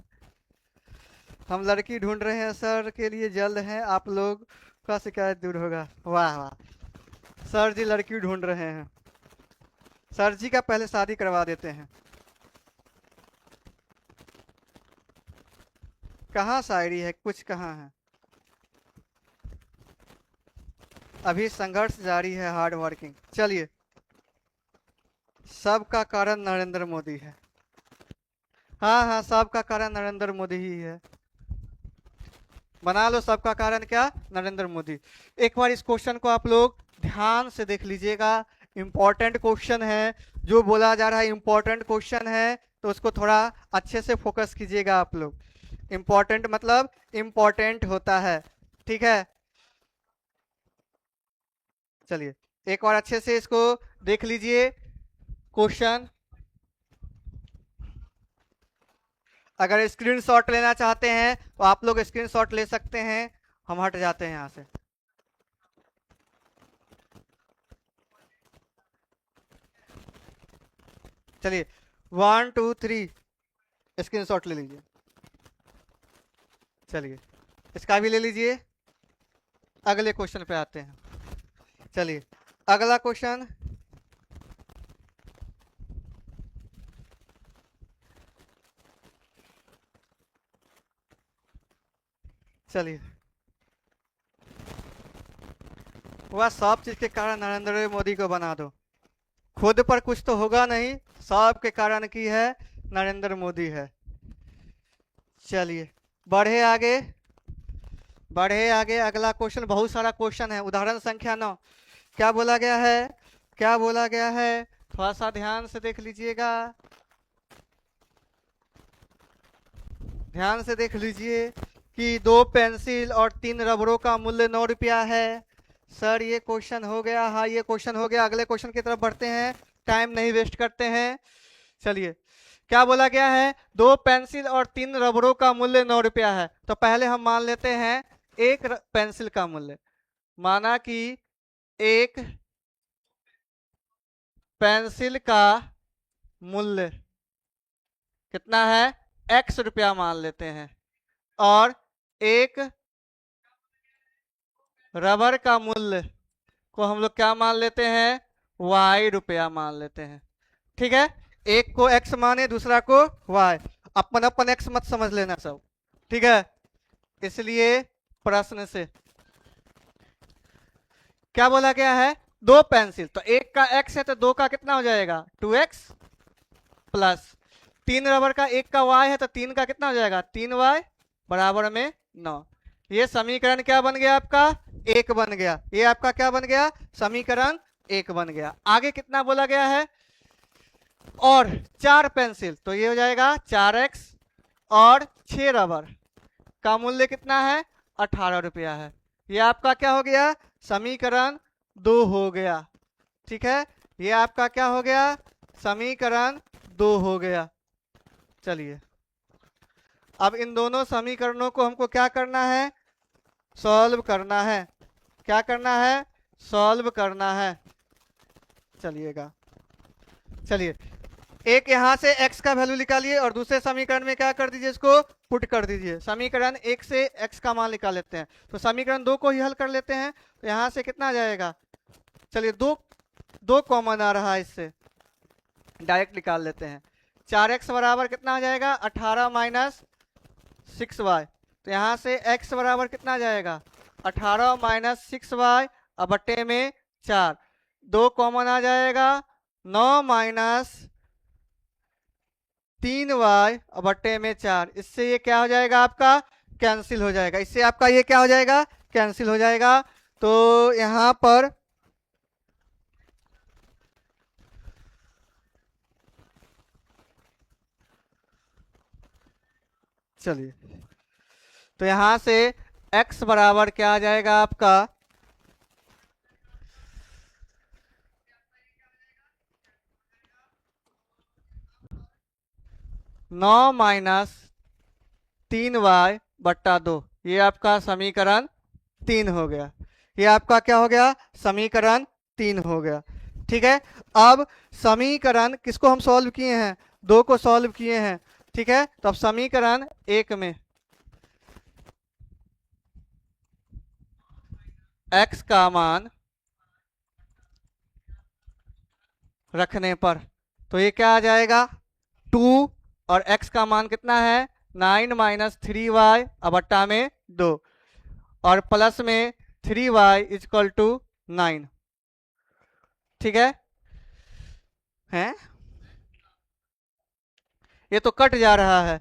हम लड़की ढूंढ रहे हैं सर के लिए, जल्द है आप लोग का शिकायत दूर होगा। वाह वाह सर जी, लड़की ढूंढ रहे हैं, सर जी का पहले शादी करवा देते हैं। कहाँ शायरी है, कुछ कहाँ है, अभी संघर्ष जारी है, हार्ड वर्किंग। चलिए, सबका कारण नरेंद्र मोदी है, हाँ हाँ सबका कारण नरेंद्र मोदी ही है, बना लो सबका कारण क्या, नरेंद्र मोदी। एक बार इस क्वेश्चन को आप लोग ध्यान से देख लीजिएगा, इंपॉर्टेंट क्वेश्चन है, जो बोला जा रहा है इंपॉर्टेंट क्वेश्चन है, तो उसको थोड़ा अच्छे से फोकस कीजिएगा आप लोग। इंपॉर्टेंट मतलब इंपॉर्टेंट होता है। ठीक है, चलिए एक बार अच्छे से इसको देख लीजिए क्वेश्चन। अगर स्क्रीनशॉट लेना चाहते हैं तो आप लोग स्क्रीनशॉट ले सकते हैं, हम हट जाते हैं यहाँ से। चलिए 1 2 3 स्क्रीनशॉट ले लीजिए। चलिए इसका भी ले लीजिए। अगले क्वेश्चन पे आते हैं। चलिए अगला क्वेश्चन, चलिए वह सब चीज के कारण नरेंद्र मोदी को बना दो, खुद पर कुछ तो होगा नहीं, सब के कारण की है नरेंद्र मोदी है। चलिए बढ़े आगे, बढ़े आगे। अगला क्वेश्चन, बहुत सारा क्वेश्चन है। उदाहरण संख्या 9, क्या बोला गया है, क्या बोला गया है, थोड़ा सा ध्यान से देख लीजिएगा, ध्यान से देख लीजिए कि 2 पेंसिल और 3 रबरों का मूल्य 9 रुपया है। सर ये क्वेश्चन हो गया, हाँ ये क्वेश्चन हो गया। अगले क्वेश्चन की तरफ बढ़ते हैं, टाइम नहीं वेस्ट करते हैं। चलिए क्या बोला गया है, 2 पेंसिल और 3 रबरों का मूल्य 9 रुपया है। तो पहले हम मान लेते हैं एक पेंसिल का मूल्य, माना कि एक पेंसिल का मूल्य कितना है, x रुपया मान लेते हैं, और एक रबर का मूल्य को हम लोग क्या मान लेते हैं, y रुपया मान लेते हैं। ठीक है, एक को x माने दूसरा को y, अपन अपन x मत समझ लेना सब। ठीक है, इसलिए प्रश्न से क्या बोला गया है, 2 पेंसिल, तो एक का x है तो 2 का कितना हो जाएगा 2x, प्लस 3 रबर का एक का y है तो 3 का कितना हो जाएगा 3y बराबर में 9। ये समीकरण क्या बन गया आपका, 1 बन गया। ये आपका क्या बन गया, समीकरण 1 बन गया। आगे कितना बोला गया है, और 4 पेंसिल, तो ये हो जाएगा 4x और 6 रबर का मूल्य कितना है? 18 रुपया है। ये आपका क्या हो गया? समीकरण 2 हो गया। ठीक है, ये आपका क्या हो गया? समीकरण 2 हो गया। चलिए, अब इन दोनों समीकरणों को हमको क्या करना है? सॉल्व करना है। क्या करना है? सॉल्व करना है। चलिएगा, चलिए, एक यहां से x का वैल्यू निकालिए और दूसरे समीकरण में क्या कर दीजिए? इसको पुट कर दीजिए। समीकरण 1 से x का मान निकाल लेते हैं, तो समीकरण 2 को ही हल कर लेते हैं। तो यहां से कितना आ जाएगा? चलिए, दो दो कॉमन आ रहा है, इससे डायरेक्ट निकाल लेते हैं। 4x बराबर कितना आ जाएगा? 18 माइनस 6y। तो यहाँ से x बराबर कितना आ जाएगा? 18 माइनस 6y अब बट्टे में 4, 2 कॉमन आ जाएगा। 9 माइनस 3y अब बट्टे में 4। इससे ये क्या हो जाएगा? आपका कैंसिल हो जाएगा। इससे आपका ये क्या हो जाएगा? कैंसिल हो जाएगा। तो यहाँ पर चलिए, तो यहां से x बराबर क्या आ जाएगा आपका? 9 माइनस 3y बट्टा 2। ये आपका समीकरण 3 हो गया। ये आपका क्या हो गया? समीकरण 3 हो गया। ठीक है, अब समीकरण किसको हम सॉल्व किए हैं? 2 को सॉल्व किए हैं। ठीक है, तो अब समीकरण 1 में x का मान रखने पर तो ये क्या आ जाएगा? 2 और x का मान कितना है? 9 माइनस 3y अब बट्टा में 2 और प्लस में 3y इक्वल टू 9। ठीक है, हैं? ये तो कट जा रहा है,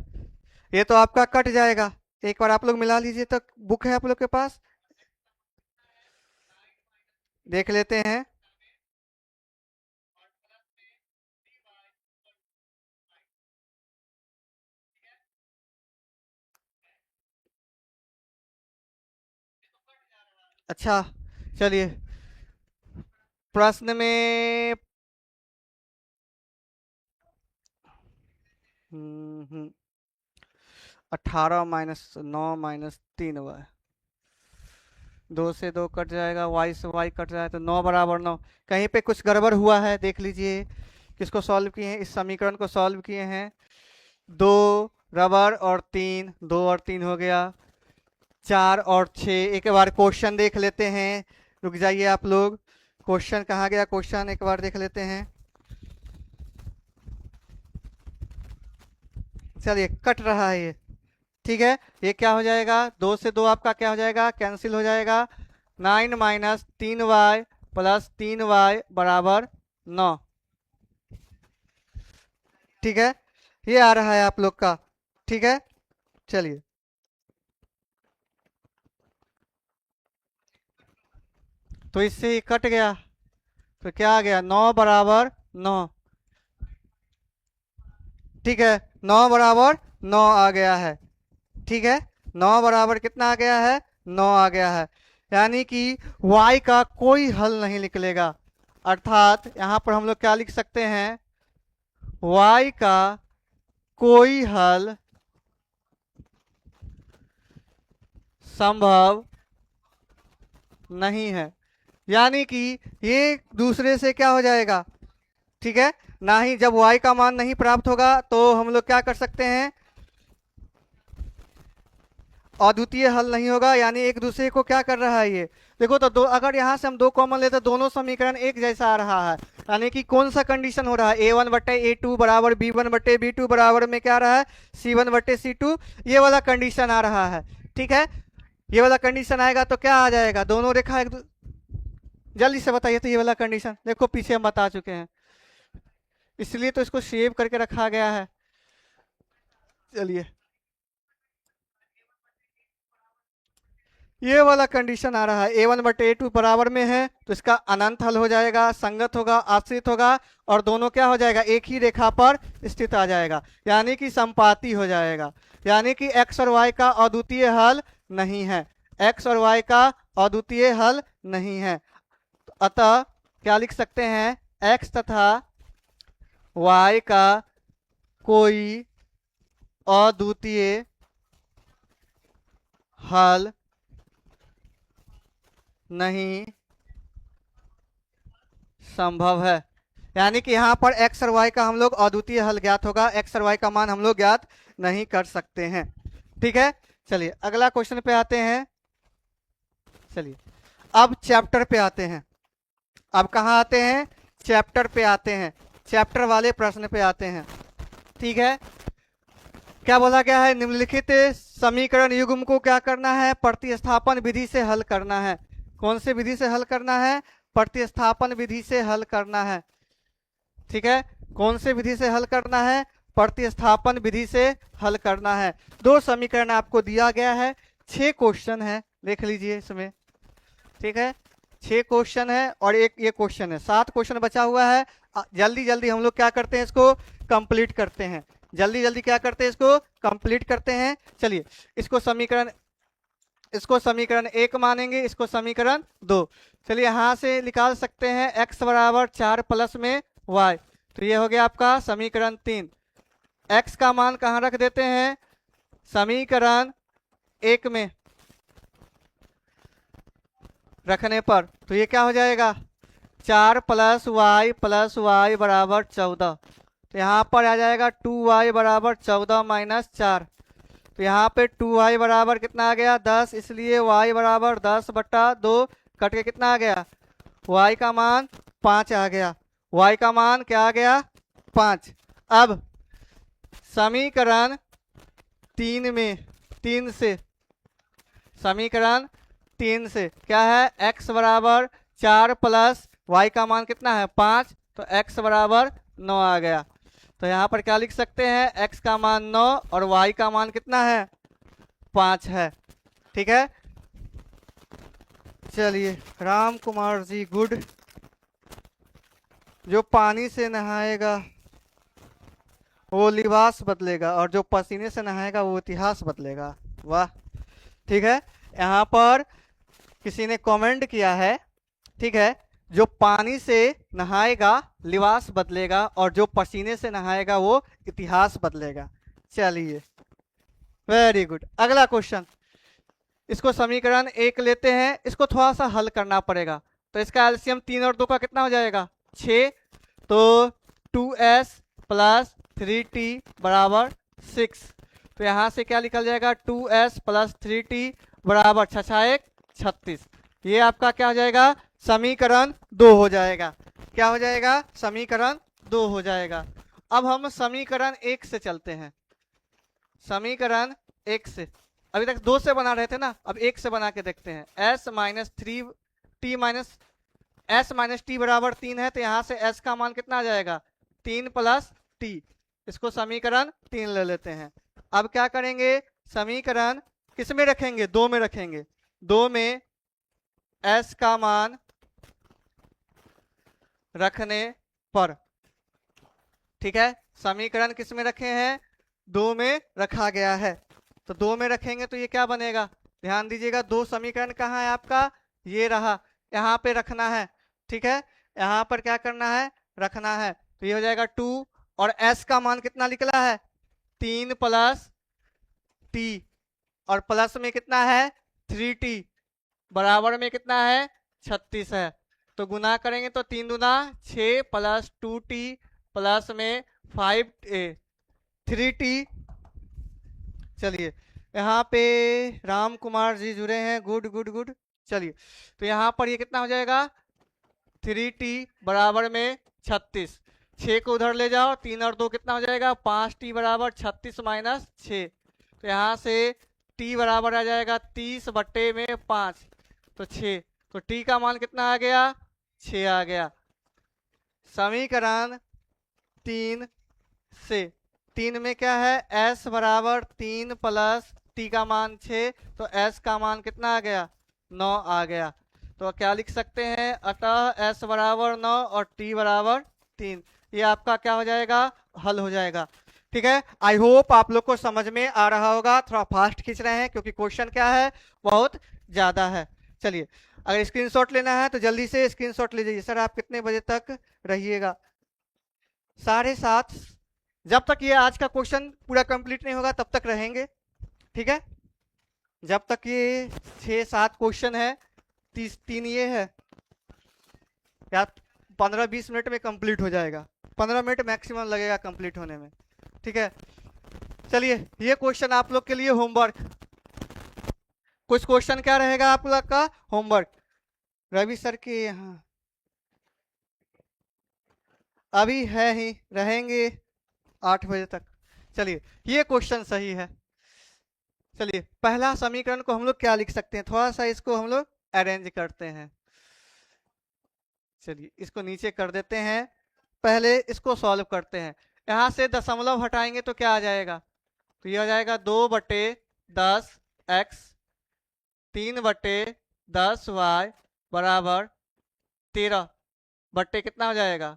ये तो आपका कट जाएगा। एक बार आप लोग मिला लीजिए, तो बुक है आप लोग के पास, देख लेते हैं। अच्छा, चलिए, प्रश्न में 18 माइनस 9 माइनस 3y, 2 से 2 कट जाएगा, y से y कट जाए तो 9 बराबर 9। कहीं पे कुछ गड़बड़ हुआ है, देख लीजिए। किसको सॉल्व किए हैं? इस समीकरण को सॉल्व किए हैं। 2 रबर और 3, 2 और 3 हो गया। 4 और 6, एक बार क्वेश्चन देख लेते हैं। रुक जाइए आप लोग, क्वेश्चन कहाँ गया? क्वेश्चन एक बार देख लेते हैं। चलिए, कट रहा है ये। ठीक है, ये क्या हो जाएगा? 2 से 2 आपका क्या हो जाएगा? कैंसिल हो जाएगा। 9 माइनस 3y प्लस 3y बराबर 9। ठीक है, ये आ रहा है आप लोग का। ठीक है, चलिए, तो इससे ये कट गया, तो क्या आ गया? 9 बराबर 9। ठीक है, 9 बराबर 9 आ गया है। ठीक है, 9 बराबर कितना आ गया है? 9 आ गया है। यानी कि y का कोई हल नहीं निकलेगा। अर्थात यहां पर हम लोग क्या लिख सकते हैं? y का कोई हल संभव नहीं है। यानी कि ये दूसरे से क्या हो जाएगा? ठीक है, ना ही जब y का मान नहीं प्राप्त होगा तो हम लोग क्या कर सकते हैं? अद्वितीय हल नहीं होगा, यानी एक दूसरे को क्या कर रहा है ये? देखो तो दो, अगर यहाँ से हम 2 कॉमन लेते हैं, दोनों समीकरण एक जैसा आ रहा है। यानी कि कौन सा कंडीशन हो रहा है? a1 बटे a2 बराबर b1 बटे b2 बराबर में क्या आ रहा है? c1 बटे c2, ये वाला कंडीशन आ रहा है। ठीक है, ये वाला कंडीशन आएगा तो क्या आ जाएगा? दोनों रेखा जल्दी से बताइए। तो ये वाला कंडीशन देखो, पीछे हम बता चुके हैं, इसलिए तो इसको सेव करके रखा गया है। चलिए, ये वाला कंडीशन आ रहा है a1/a2 बराबर में है, तो इसका अनंत हल हो जाएगा, संगत होगा, आश्रित होगा, और दोनों क्या हो जाएगा, एक ही रेखा पर स्थित आ जाएगा, यानी कि संपाती हो जाएगा, यानी कि x और y का अद्वितीय हल नहीं है, x और y का अद्वितीय हल नहीं है। अतः क्या लिख सकते हैं, x तथा y का कोई अद्वितीय हल नहीं संभव है। यानी कि यहाँ पर x और y का हम लोग अद्वितीय हल ज्ञात होगा, x और y का मान हम लोग ज्ञात नहीं कर सकते हैं। ठीक है, चलिए अगला क्वेश्चन पे आते हैं। चलिए अब चैप्टर पे आते हैं। अब कहाँ आते हैं, चैप्टर पे आते हैं, चैप्टर वाले प्रश्न पे आते हैं। ठीक है, क्या बोला गया है, निम्नलिखित समीकरण युग्म को क्या करना है, प्रतिस्थापन विधि से हल करना है। कौन से विधि से हल करना है, प्रतिस्थापन विधि से हल करना है। ठीक है, कौन से विधि से हल करना है, प्रतिस्थापन विधि से हल करना है। दो समीकरण आपको दिया गया है, 6 क्वेश्चन है, देख लीजिए इसमें। ठीक है, 6 क्वेश्चन है और एक ये क्वेश्चन है, 7 क्वेश्चन बचा हुआ है। जल्दी जल्दी हम लोग क्या करते हैं, इसको कंप्लीट करते हैं, जल्दी जल्दी क्या करते हैं, इसको कंप्लीट करते हैं। चलिए इसको समीकरण 1 मानेंगे, इसको समीकरण 2। चलिए यहाँ से निकाल सकते हैं x बराबर 4 प्लस में y, तो ये हो गया आपका समीकरण 3। x का मान कहाँ रख देते हैं, समीकरण 1 में रखने पर, तो ये क्या हो जाएगा, 4 प्लस y बराबर 14। तो यहाँ पर आ जाएगा 2y बराबर 14 माइनस 4। तो यहाँ पे 2y बराबर कितना आ गया, 10, इसलिए y बराबर 10/2 कट के कितना आ गया, y का मान 5 आ गया, y का मान क्या आ गया, 5। अब समीकरण 3 से समीकरण 3 से क्या है, x बराबर 4 प्लस y का मान कितना है, 5, तो x बराबर 9 आ गया। तो यहाँ पर क्या लिख सकते हैं, x का मान 9 और y का मान कितना है, 5 है। ठीक है, चलिए राम कुमार जी गुड, जो पानी से नहाएगा वो लिबास बदलेगा और जो पसीने से नहाएगा वो इतिहास बदलेगा। वाह, ठीक है, यहाँ पर किसी ने कमेंट किया है। ठीक है, जो पानी से नहाएगा लिबास बदलेगा और जो पसीने से नहाएगा वो इतिहास बदलेगा। चलिए वेरी गुड, अगला क्वेश्चन, इसको समीकरण 1 लेते हैं, इसको थोड़ा सा हल करना पड़ेगा। तो इसका एलसीएम 3 और 2 का कितना हो जाएगा, 6, तो 2s प्लस 3t बराबर 6। तो यहाँ से क्या निकल जाएगा, 2s प्लस 3t बराबर 6×1 36। ये आपका क्या हो जाएगा, समीकरण 2 हो जाएगा। क्या हो जाएगा, समीकरण 2 हो जाएगा। अब हम समीकरण 1 से चलते हैं, समीकरण 1 से, अभी तक 2 से बना रहे थे ना, अब 1 से बना के देखते हैं। s minus 3t minus s minus T बराबर 3 है, तो यहाँ से s का मान कितना आ जाएगा, 3 प्लस t। इसको समीकरण 3 ले लेते हैं। अब क्या करेंगे, समीकरण किस में रखेंगे, 2 में रखेंगे। 2 में s का मान रखने पर, ठीक है, समीकरण किस में रखे हैं, 2 में रखा गया है। तो 2 में रखेंगे तो ये क्या बनेगा, ध्यान दीजिएगा, 2 समीकरण कहाँ है आपका, ये रहा, यहाँ पे रखना है। ठीक है, यहाँ पर क्या करना है, रखना है। तो ये हो जाएगा 2 और s का मान कितना निकला है, 3 प्लस t और प्लस में कितना है 3t बराबर में कितना है 36 है। तो गुना करेंगे तो 3 दूना 6 प्लस 2t प्लस में 3t। चलिए यहाँ पे राम कुमार जी जुड़े हैं, गुड गुड गुड। चलिए तो यहाँ पर ये कितना हो जाएगा, 3t बराबर में 36, 6 को उधर ले जाओ, 3 और 2 कितना हो जाएगा, 5t बराबर 36 माइनस 6। तो यहाँ से t बराबर आ जाएगा 30/5, तो 6, तो t का मान कितना आ गया, 6 आ गया। समीकरण 3 से 3 में क्या है, s बराबर 3 प्लस t का मान 6, तो s का मान कितना आ गया, 9 आ गया। तो क्या लिख सकते हैं, अतः s बराबर 9 और t बराबर 3। ये आपका क्या हो जाएगा, हल हो जाएगा। ठीक है, आई होप आप लोग को समझ में आ रहा होगा। थोड़ा फास्ट खींच रहे हैं क्योंकि क्वेश्चन क्या है, बहुत ज्यादा है। चलिए, अगर स्क्रीनशॉट लेना है तो जल्दी से स्क्रीनशॉट ले जाइए। सर आप कितने बजे तक रहिएगा, 7:30। जब तक ये आज का क्वेश्चन पूरा कंप्लीट नहीं होगा तब तक रहेंगे। ठीक है, जब तक ये 6-7 क्वेश्चन है, 30-3 ये है, या 15-20 मिनट में कंप्लीट हो जाएगा। 15 मिनट मैक्सिमम लगेगा कंप्लीट होने में। ठीक है, चलिए ये क्वेश्चन आप लोग के लिए होमवर्क। कुछ क्वेश्चन क्या रहेगा आप लोग का होमवर्क, रवि सर के यहाँ अभी है ही, रहेंगे 8 बजे तक। चलिए ये क्वेश्चन सही है। चलिए पहला समीकरण को हम लोग क्या लिख सकते हैं, थोड़ा सा इसको हम लोग अरेंज करते हैं। चलिए इसको नीचे कर देते हैं, पहले इसको सॉल्व करते हैं। यहां से दशमलव हटाएंगे तो क्या आ जाएगा, तो ये आ जाएगा 2/10 x 3/10 y बराबर 13 बट्टे कितना हो जाएगा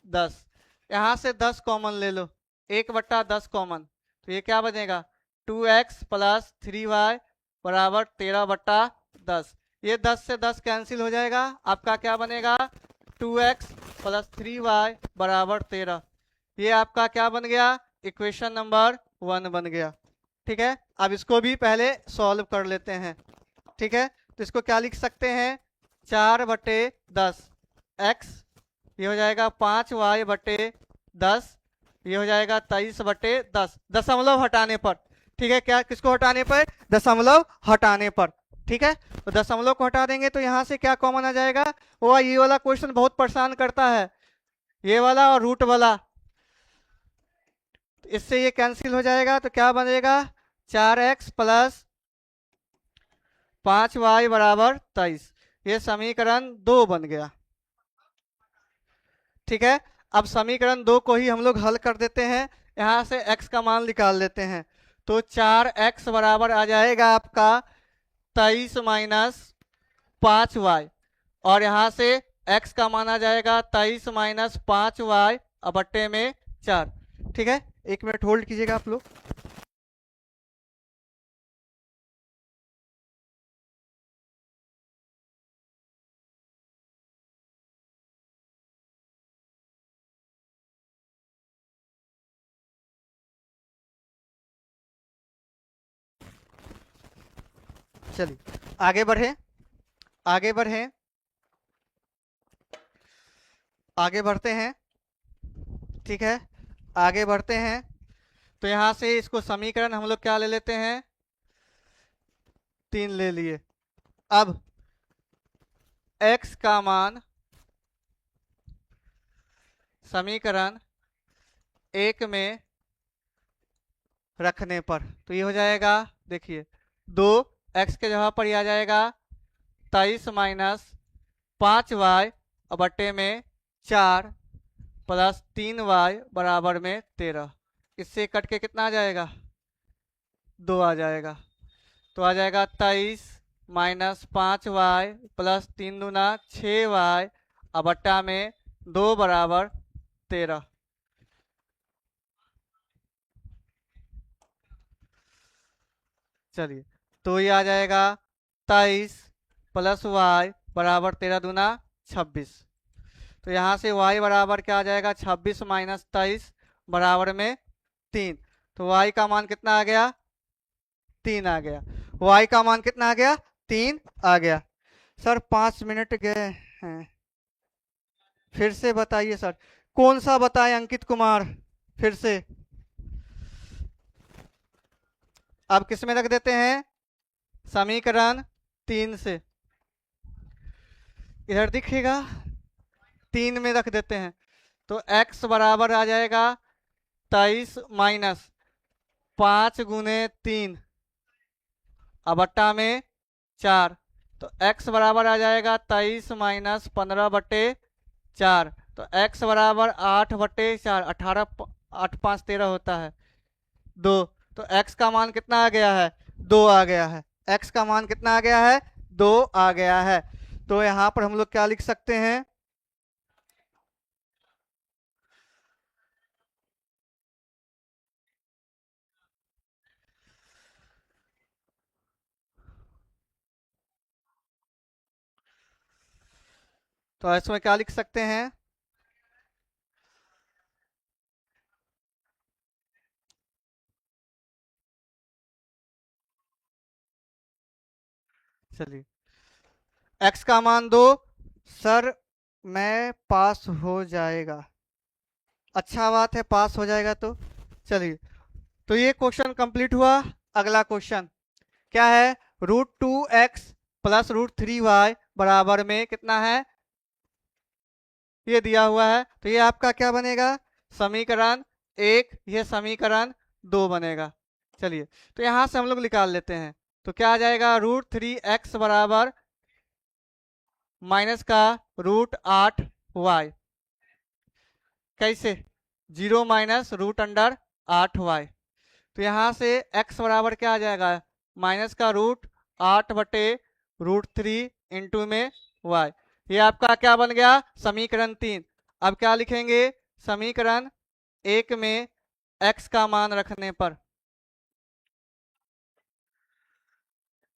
10। यहां से 10 कॉमन ले लो, 1/10 कॉमन, तो ये क्या बनेगा 2x + 3y बराबर 13/10। ये 10 से 10 कैंसिल हो जाएगा, आपका क्या बनेगा 2x + 3y बराबर 13। ये आपका क्या बन गया, इक्वेशन नंबर 1 बन गया। ठीक है, अब इसको भी पहले सॉल्व कर लेते हैं। ठीक है, तो इसको क्या लिख सकते हैं, 4/10 x, ये हो जाएगा 5y/10, ये हो जाएगा 23/10 दशमलव हटाने पर। ठीक है, क्या किसको हटाने पर, दशमलव हटाने पर। ठीक है, तो दशमलव को हटा देंगे तो यहाँ से क्या कॉमन आ जाएगा, वो ये वाला क्वेश्चन बहुत परेशान करता है, ये वाला और रूट वाला, इससे ये कैंसिल हो जाएगा। तो क्या बनेगा 4x + 5y बराबर 23। ये समीकरण 2 बन गया। ठीक है, अब समीकरण 2 को ही हम लोग हल कर देते हैं, यहां से x का मान निकाल लेते हैं। तो 4x बराबर आ जाएगा आपका 23 - 5y, और यहां से x का मान आ जाएगा 23 - 5y बट्टे में 4। ठीक है, 1 मिनट होल्ड कीजिएगा आप लोग। चलिए आगे बढ़े, आगे बढ़े, आगे बढ़ते हैं। ठीक है, आगे बढ़ते हैं। तो यहां से इसको समीकरण हम लोग क्या ले लेते हैं, 3 ले लिए। अब x का मान समीकरण 1 में रखने पर तो ये हो जाएगा, देखिए 2x के जगह पर ये आ जाएगा 23 - 5y बट्टे में 4 + 3y बराबर में 13। इससे कट के कितना आ जाएगा, 2 आ जाएगा। तो आ जाएगा 23 - 5y + 3 दूना 6y बट्टा में 2 बराबर 13। चलिए, तो ये आ जाएगा 23 + y बराबर 13 दूना 26। तो यहाँ से y बराबर क्या आ जाएगा, 26 - 23 बराबर में 3। तो y का मान कितना आ गया, 3 आ गया। y का मान कितना आ गया, 3 आ गया। सर 5 मिनट गए हैं, फिर से बताइए सर, कौन सा बताएं अंकित कुमार, फिर से। अब किस में रख देते हैं, समीकरण 3 से, इधर दिखेगा 3 में रख देते हैं। तो x बराबर आ जाएगा 23 - 5 गुने 3 बट्टा में 4। तो x बराबर आ जाएगा 23 - 15/4। तो x बराबर 8/4, 18 8 5 13 होता है 2। तो x का मान कितना आ गया है, 2 आ गया है। x का मान कितना आ गया है? 2 आ गया है। तो यहां पर हम लोग क्या लिख सकते हैं? तो इसमें क्या लिख सकते हैं? चलिए, x का मान 2। सर मैं पास हो जाएगा। अच्छा बात है, पास हो जाएगा तो। चलिए, तो ये क्वेश्चन कंप्लीट हुआ। अगला क्वेश्चन क्या है? √2x प्लस √3y बराबर में कितना है? ये दिया हुआ है। तो ये आपका क्या बनेगा? समीकरण 1। ये समीकरण 2 बनेगा। चलिए, तो यहां से हम लोग निकाल लेते हैं। तो क्या आ जाएगा? √3x बराबर माइनस का √8y। कैसे? 0 माइनस √8y। तो यहाँ से x बराबर क्या आ जाएगा? माइनस का √8/√3 इंटू में y। ये आपका क्या बन गया? समीकरण 3। अब क्या लिखेंगे? समीकरण 1 में x का मान रखने पर,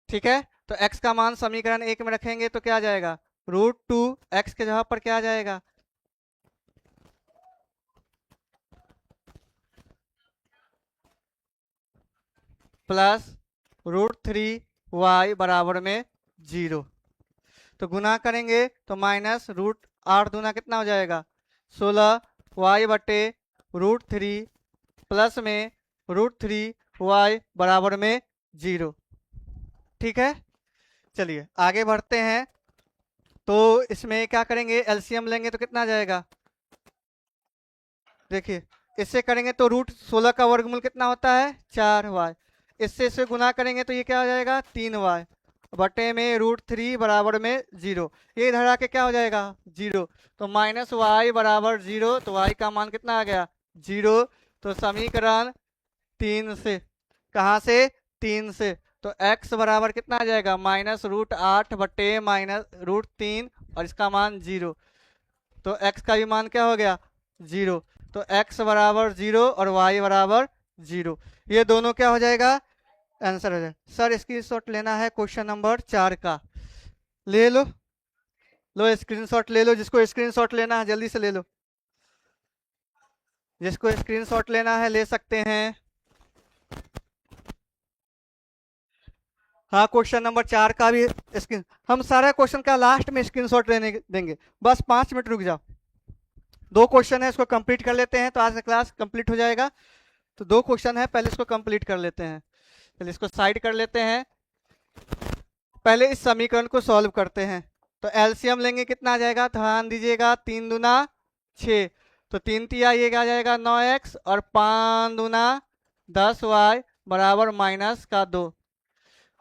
ठीक है। तो x का मान समीकरण 1 में रखेंगे तो क्या आ जाएगा? √2x के जगह पर क्या आ जाएगा? प्लस √3y बराबर में 0। तो गुना करेंगे तो माइनस √8 दूना कितना हो जाएगा? 16y/√3 प्लस में √3y बराबर में 0। ठीक है, चलिए आगे बढ़ते हैं। तो इसमें क्या करेंगे? एलसीएम लेंगे तो कितना आ जाएगा? देखिए, इससे करेंगे तो √16 का वर्गमूल कितना होता है? 4y। इससे गुना करेंगे तो ये क्या हो जाएगा? 3y बटे में √3 बराबर में 0। ये इधर आके क्या हो जाएगा? 0। तो माइनस वाई बराबर 0। तो y का मान कितना आ गया? 0। तो समीकरण 3 से, कहाँ से? 3 से। तो x बराबर कितना आ जाएगा? -√8 बटे -√3 और इसका मान 0। तो x का भी मान क्या हो गया? 0। तो x बराबर 0 और y बराबर 0। ये दोनों क्या हो जाएगा? आंसर हो जाएगा। सर स्क्रीनशॉट लेना है क्वेश्चन नंबर 4 का। ले लो, लो स्क्रीनशॉट ले लो। जिसको स्क्रीनशॉट लेना है जल्दी से ले लो। जिसको स्क्रीनशॉट लेना है ले सकते हैं। हाँ, क्वेश्चन नंबर 4 का भी स्क्रीन, हम सारा क्वेश्चन का लास्ट में स्क्रीनशॉट लेने देंगे। बस 5 मिनट रुक जाओ। 2 क्वेश्चन है, इसको कंप्लीट कर लेते हैं तो आज का क्लास कंप्लीट हो जाएगा। तो 2 क्वेश्चन है, पहले इसको कंप्लीट कर लेते हैं। पहले इसको साइड कर लेते हैं। पहले इस समीकरण को सॉल्व करते हैं। तो एलसीएम लेंगे, कितना आ जाएगा? ध्यान दीजिएगा, 3 दूना 6। तो 3 तिया ये क्या आ जाएगा? 9x और 5 दूना 10y बराबर माइनस का 2।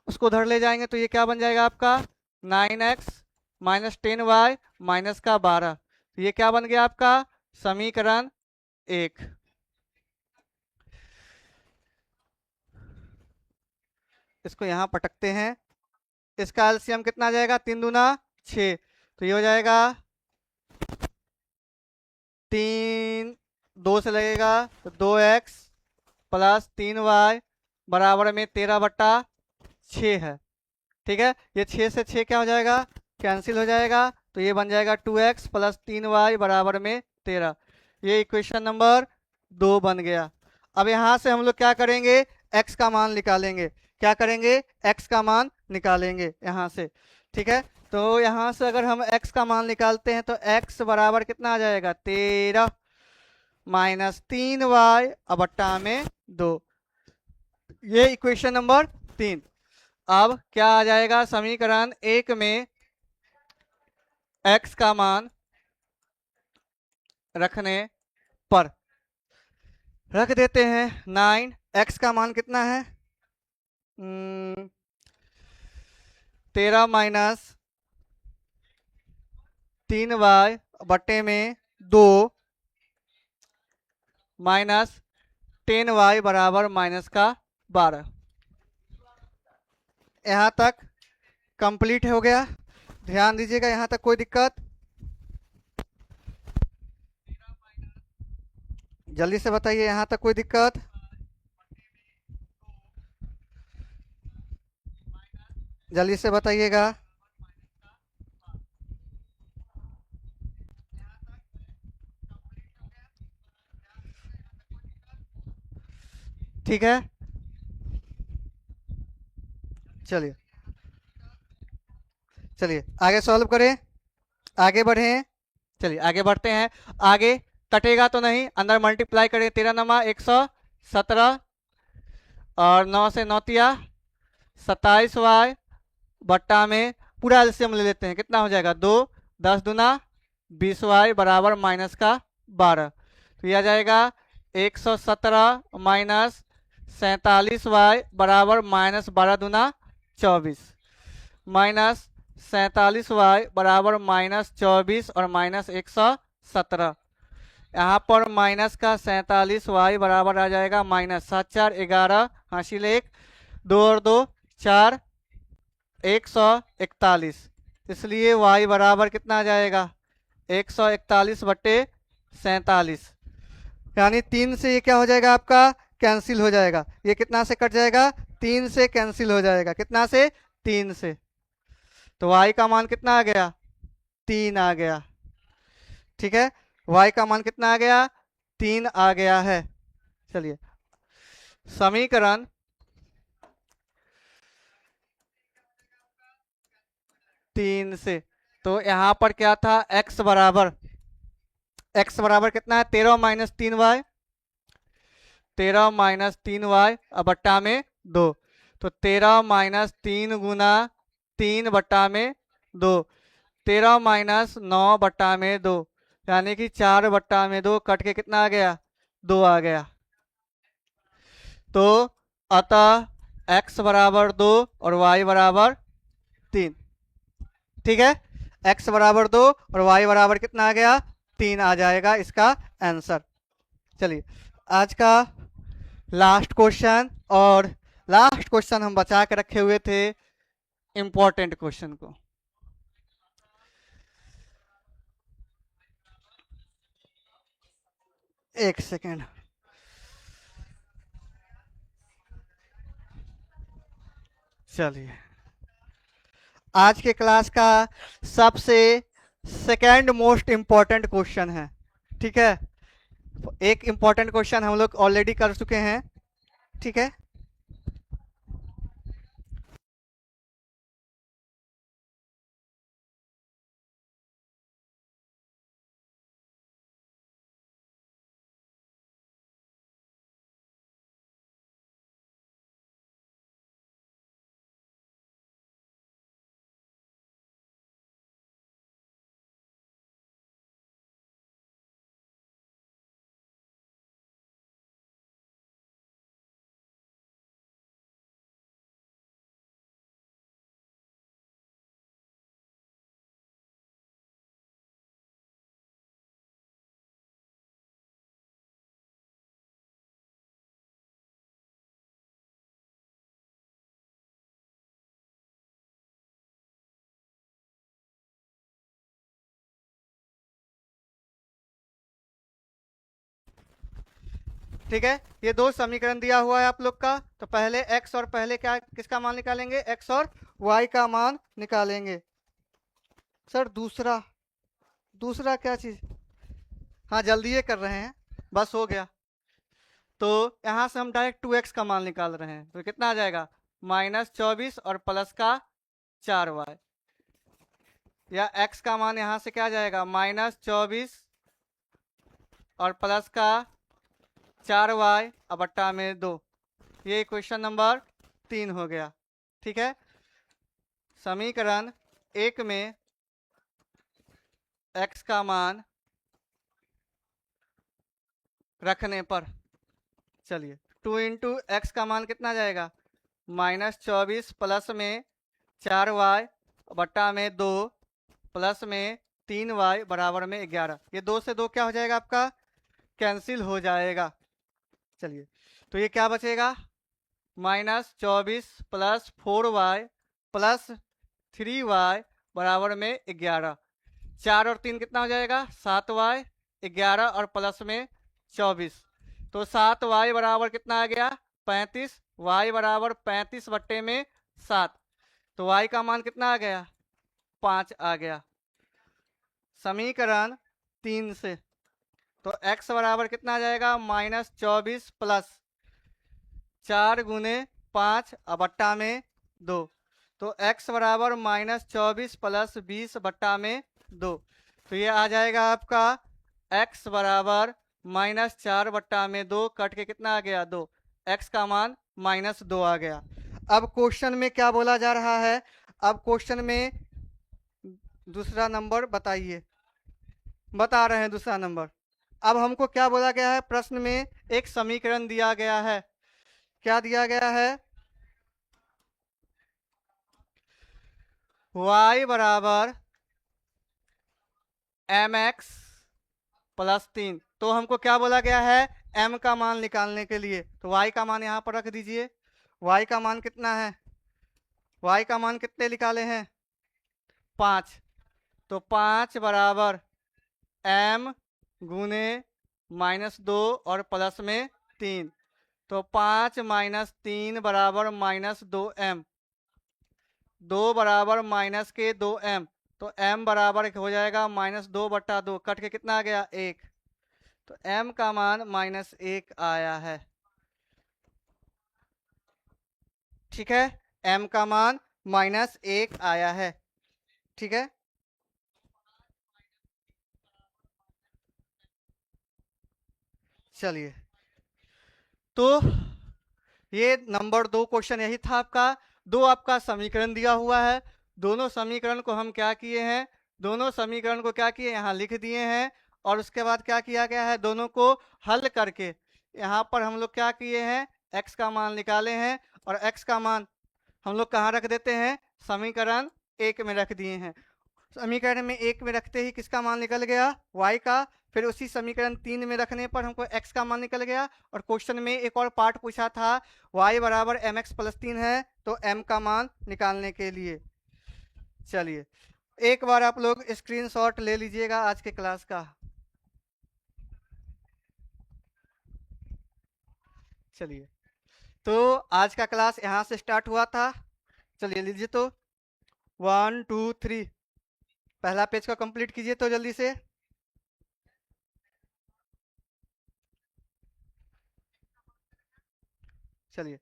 उसको उधर ले जाएंगे तो ये क्या बन जाएगा आपका? 9x माइनस 10y माइनस का 12। तो ये क्या बन गया आपका? समीकरण 1। इसको यहाँ पटकते हैं। इसका एलसीएम कितना आ जाएगा? 3 दूना 6। तो ये हो जाएगा 3, 2 से लगेगा तो 2x प्लस 3y बराबर में 13/6 है। ठीक है, ये 6 से 6 क्या हो जाएगा? कैंसिल हो जाएगा। तो ये बन जाएगा 2x प्लस 3y बराबर में 13। ये इक्वेशन नंबर 2 बन गया। अब यहाँ से हम लोग क्या करेंगे? x का मान निकालेंगे। क्या करेंगे? x का मान निकालेंगे यहाँ से। ठीक है, तो यहाँ से अगर हम x का मान निकालते हैं तो x बराबर कितना आ जाएगा? 13 माइनस 3y बट्टा में 2। ये इक्वेशन नंबर 3। अब क्या आ जाएगा? समीकरण 1 में x का मान रखने पर रख देते हैं 9। x का मान कितना है? 13 माइनस 3y बटे में 2 माइनस 10y बराबर माइनस का 12। यहाँ तक कंप्लीट हो गया। ध्यान दीजिएगा, यहाँ तक कोई दिक्कत? जल्दी से बताइए, यहाँ तक कोई दिक्कत? जल्दी से बताइएगा। ठीक है, चलिए चलिए आगे सॉल्व करें, आगे बढ़ें। चलिए आगे बढ़ते हैं। आगे कटेगा तो नहीं, अंदर मल्टीप्लाई करें। 13 नमा 117 और 9 से 9 तिया 27y बट्टा में पूरा एलसीएम ले लेते हैं। कितना हो जाएगा? 2 10 दूना 20y बराबर माइनस का 12। तो यह आ जाएगा 117 माइनस 47y बराबर माइनस 12 दूना 24 माइनस 47y बराबर माइनस 24 और माइनस 117। यहाँ पर माइनस का 47y बराबर आ जाएगा माइनस 7 4 11 हासिल 1 2 और 2 4 141। इसलिए y बराबर कितना आ जाएगा? 141 बट्टे 47। यानी 3 से ये क्या हो जाएगा आपका? कैंसिल हो जाएगा। ये कितना से कट जाएगा? 3 से कैंसिल हो जाएगा। कितना से? 3 से। तो y का मान कितना आ गया? 3 आ गया। ठीक है, y का मान कितना आ गया? 3 आ गया है। चलिए समीकरण तीन से, तो यहाँ पर क्या था? x बराबर कितना है? 13 माइनस 3y, 13 माइनस 3y बट्टा में 2। तो 13 माइनस 3 गुना 3 बट्टा में 2, 13 माइनस 9 बट्टा में 2, यानी कि 4 बट्टा में 2 कट के कितना आ गया? 2 आ गया। तो अतः x बराबर 2 और y बराबर 3। ठीक है, x बराबर 2 और y बराबर कितना आ गया? 3 आ जाएगा इसका आंसर। चलिए आज का लास्ट क्वेश्चन, और लास्ट क्वेश्चन हम बचा के रखे हुए थे इंपॉर्टेंट क्वेश्चन को। एक सेकेंड, चलिए आज के क्लास का सबसे सेकेंड मोस्ट इंपॉर्टेंट क्वेश्चन है। ठीक है, एक इंपॉर्टेंट क्वेश्चन हम लोग ऑलरेडी कर चुके हैं। ठीक है, ठीक है, ये दो समीकरण दिया हुआ है आप लोग का। तो पहले x और पहले क्या, किसका मान निकालेंगे? x और y का मान निकालेंगे। सर दूसरा दूसरा क्या चीज? हाँ जल्दी ये कर रहे हैं, बस हो गया। तो यहां से हम डायरेक्ट 2x का मान निकाल रहे हैं। तो कितना आ जाएगा? माइनस 24 और प्लस का 4y, या x का मान यहां से क्या आ जाएगा? माइनस 24 और प्लस का 4y बट्टा में 2। ये क्वेश्चन नंबर 3 हो गया। ठीक है, समीकरण 1 में x का मान रखने पर, चलिए 2 इंटू एक्स का मान कितना जाएगा? माइनस 24 प्लस में 4y बट्टा में 2 प्लस में 3y बराबर में 11। ये 2 से 2 क्या हो जाएगा आपका? कैंसिल हो जाएगा। चलिए तो ये क्या बचेगा? Minus 24 plus 4y plus 3y बराबर में 11। 4 और 3 कितना हो जाएगा 7y, 11 और प्लस में 24। तो 7y बराबर कितना आ गया 35, y बराबर 35 बट्टे में 7। तो y का मान कितना आ गया 5 आ गया समीकरण 3 से। तो x बराबर कितना आ जाएगा -24 प्लस 4 गुने 5 बट्टा में 2। तो x बराबर -24 प्लस 20 बट्टा में 2। तो ये आ जाएगा आपका x बराबर -4 बट्टा में 2 कट के कितना आ गया 2। x का मान -2 आ गया। अब क्वेश्चन में क्या बोला जा रहा है, अब क्वेश्चन में दूसरा नंबर बताइए, बता रहे हैं दूसरा नंबर। अब हमको क्या बोला गया है, प्रश्न में एक समीकरण दिया गया है। क्या दिया गया है, y बराबर mx प्लस 3। तो हमको क्या बोला गया है m का मान निकालने के लिए। तो y का मान यहाँ पर रख दीजिए। y का मान कितना है, y का मान कितने निकाले हैं 5। तो 5 बराबर m गुने -2 और प्लस में 3। तो 5 - 3 बराबर -2m, 2 बराबर माइनस के 2m। तो m बराबर हो जाएगा -2 बट्टा 2 कट के कितना आ गया 1। तो m का मान -1 आया है। ठीक है, m का मान -1 आया है। ठीक है, चलिए तो ये नंबर 2 क्वेश्चन यही था आपका। दो आपका समीकरण दिया हुआ है, दोनों समीकरण को हम क्या किए हैं, दोनों समीकरण को क्या किए यहाँ लिख दिए हैं। और उसके बाद क्या किया गया है, दोनों को हल करके यहाँ पर हम लोग क्या किए हैं x का मान निकाले हैं। और x का मान हम लोग कहाँ रख देते हैं, समीकरण 1 में रख दिए हैं। समीकरण में 1 में रखते ही किसका मान निकल गया y का। फिर उसी समीकरण 3 में रखने पर हमको x का मान निकल गया। और क्वेश्चन में एक और पार्ट पूछा था y बराबर mx प्लस 3 है, तो m का मान निकालने के लिए। चलिए एक बार आप लोग स्क्रीनशॉट ले लीजिएगा आज के क्लास का। चलिए तो आज का क्लास यहाँ से स्टार्ट हुआ था। चलिए लीजिए तो 1 2 3 पहला पेज का कंप्लीट कीजिए तो जल्दी से। चलिए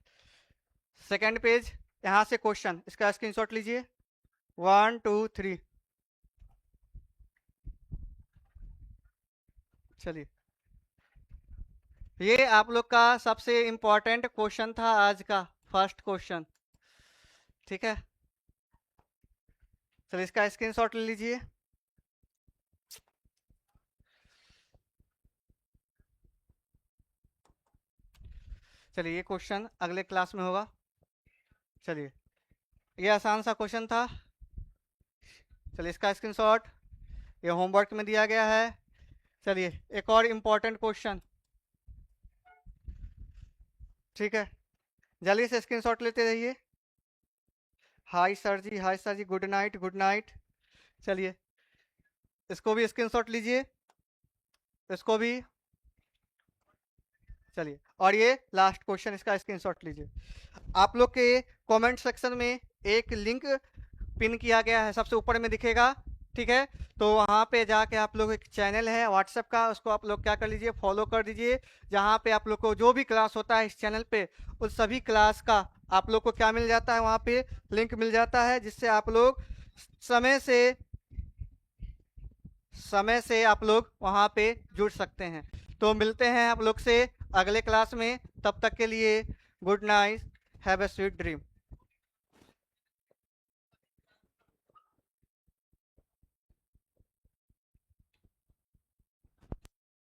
सेकंड पेज, यहाँ से क्वेश्चन, इसका स्क्रीनशॉट लीजिए 1 2 3। चलिए ये आप लोग का सबसे इंपॉर्टेंट क्वेश्चन था आज का, फर्स्ट क्वेश्चन। ठीक है, चलिए इसका स्क्रीनशॉट ले लीजिए। चलिए ये क्वेश्चन अगले क्लास में होगा। चलिए ये आसान सा क्वेश्चन था। चलिए इसका स्क्रीनशॉट ये होमवर्क में दिया गया है। चलिए एक और इम्पोर्टेंट क्वेश्चन। ठीक है, जल्दी से स्क्रीनशॉट लेते रहिए। हाय सर जी, हाय सर जी, गुड नाइट गुड नाइट। चलिए इसको भी स्क्रीनशॉट लीजिए, इसको भी। चलिए और ये लास्ट क्वेश्चन, इसका स्क्रीनशॉट लीजिए। आप लोग के कमेंट सेक्शन में एक लिंक पिन किया गया है, सबसे ऊपर में दिखेगा। ठीक है, तो वहाँ पे जाके आप लोग, एक चैनल है व्हाट्सएप का, उसको आप लोग क्या कर लीजिए फॉलो कर दीजिए। जहाँ पे आप लोग को जो भी क्लास होता है इस चैनल पे, उस सभी क्लास का आप लोग को क्या मिल जाता है, वहाँ पे लिंक मिल जाता है, जिससे आप लोग समय से आप लोग वहाँ पे जुड़ सकते हैं। तो मिलते हैं आप लोग से अगले क्लास में, तब तक के लिए good night, have a sweet dream.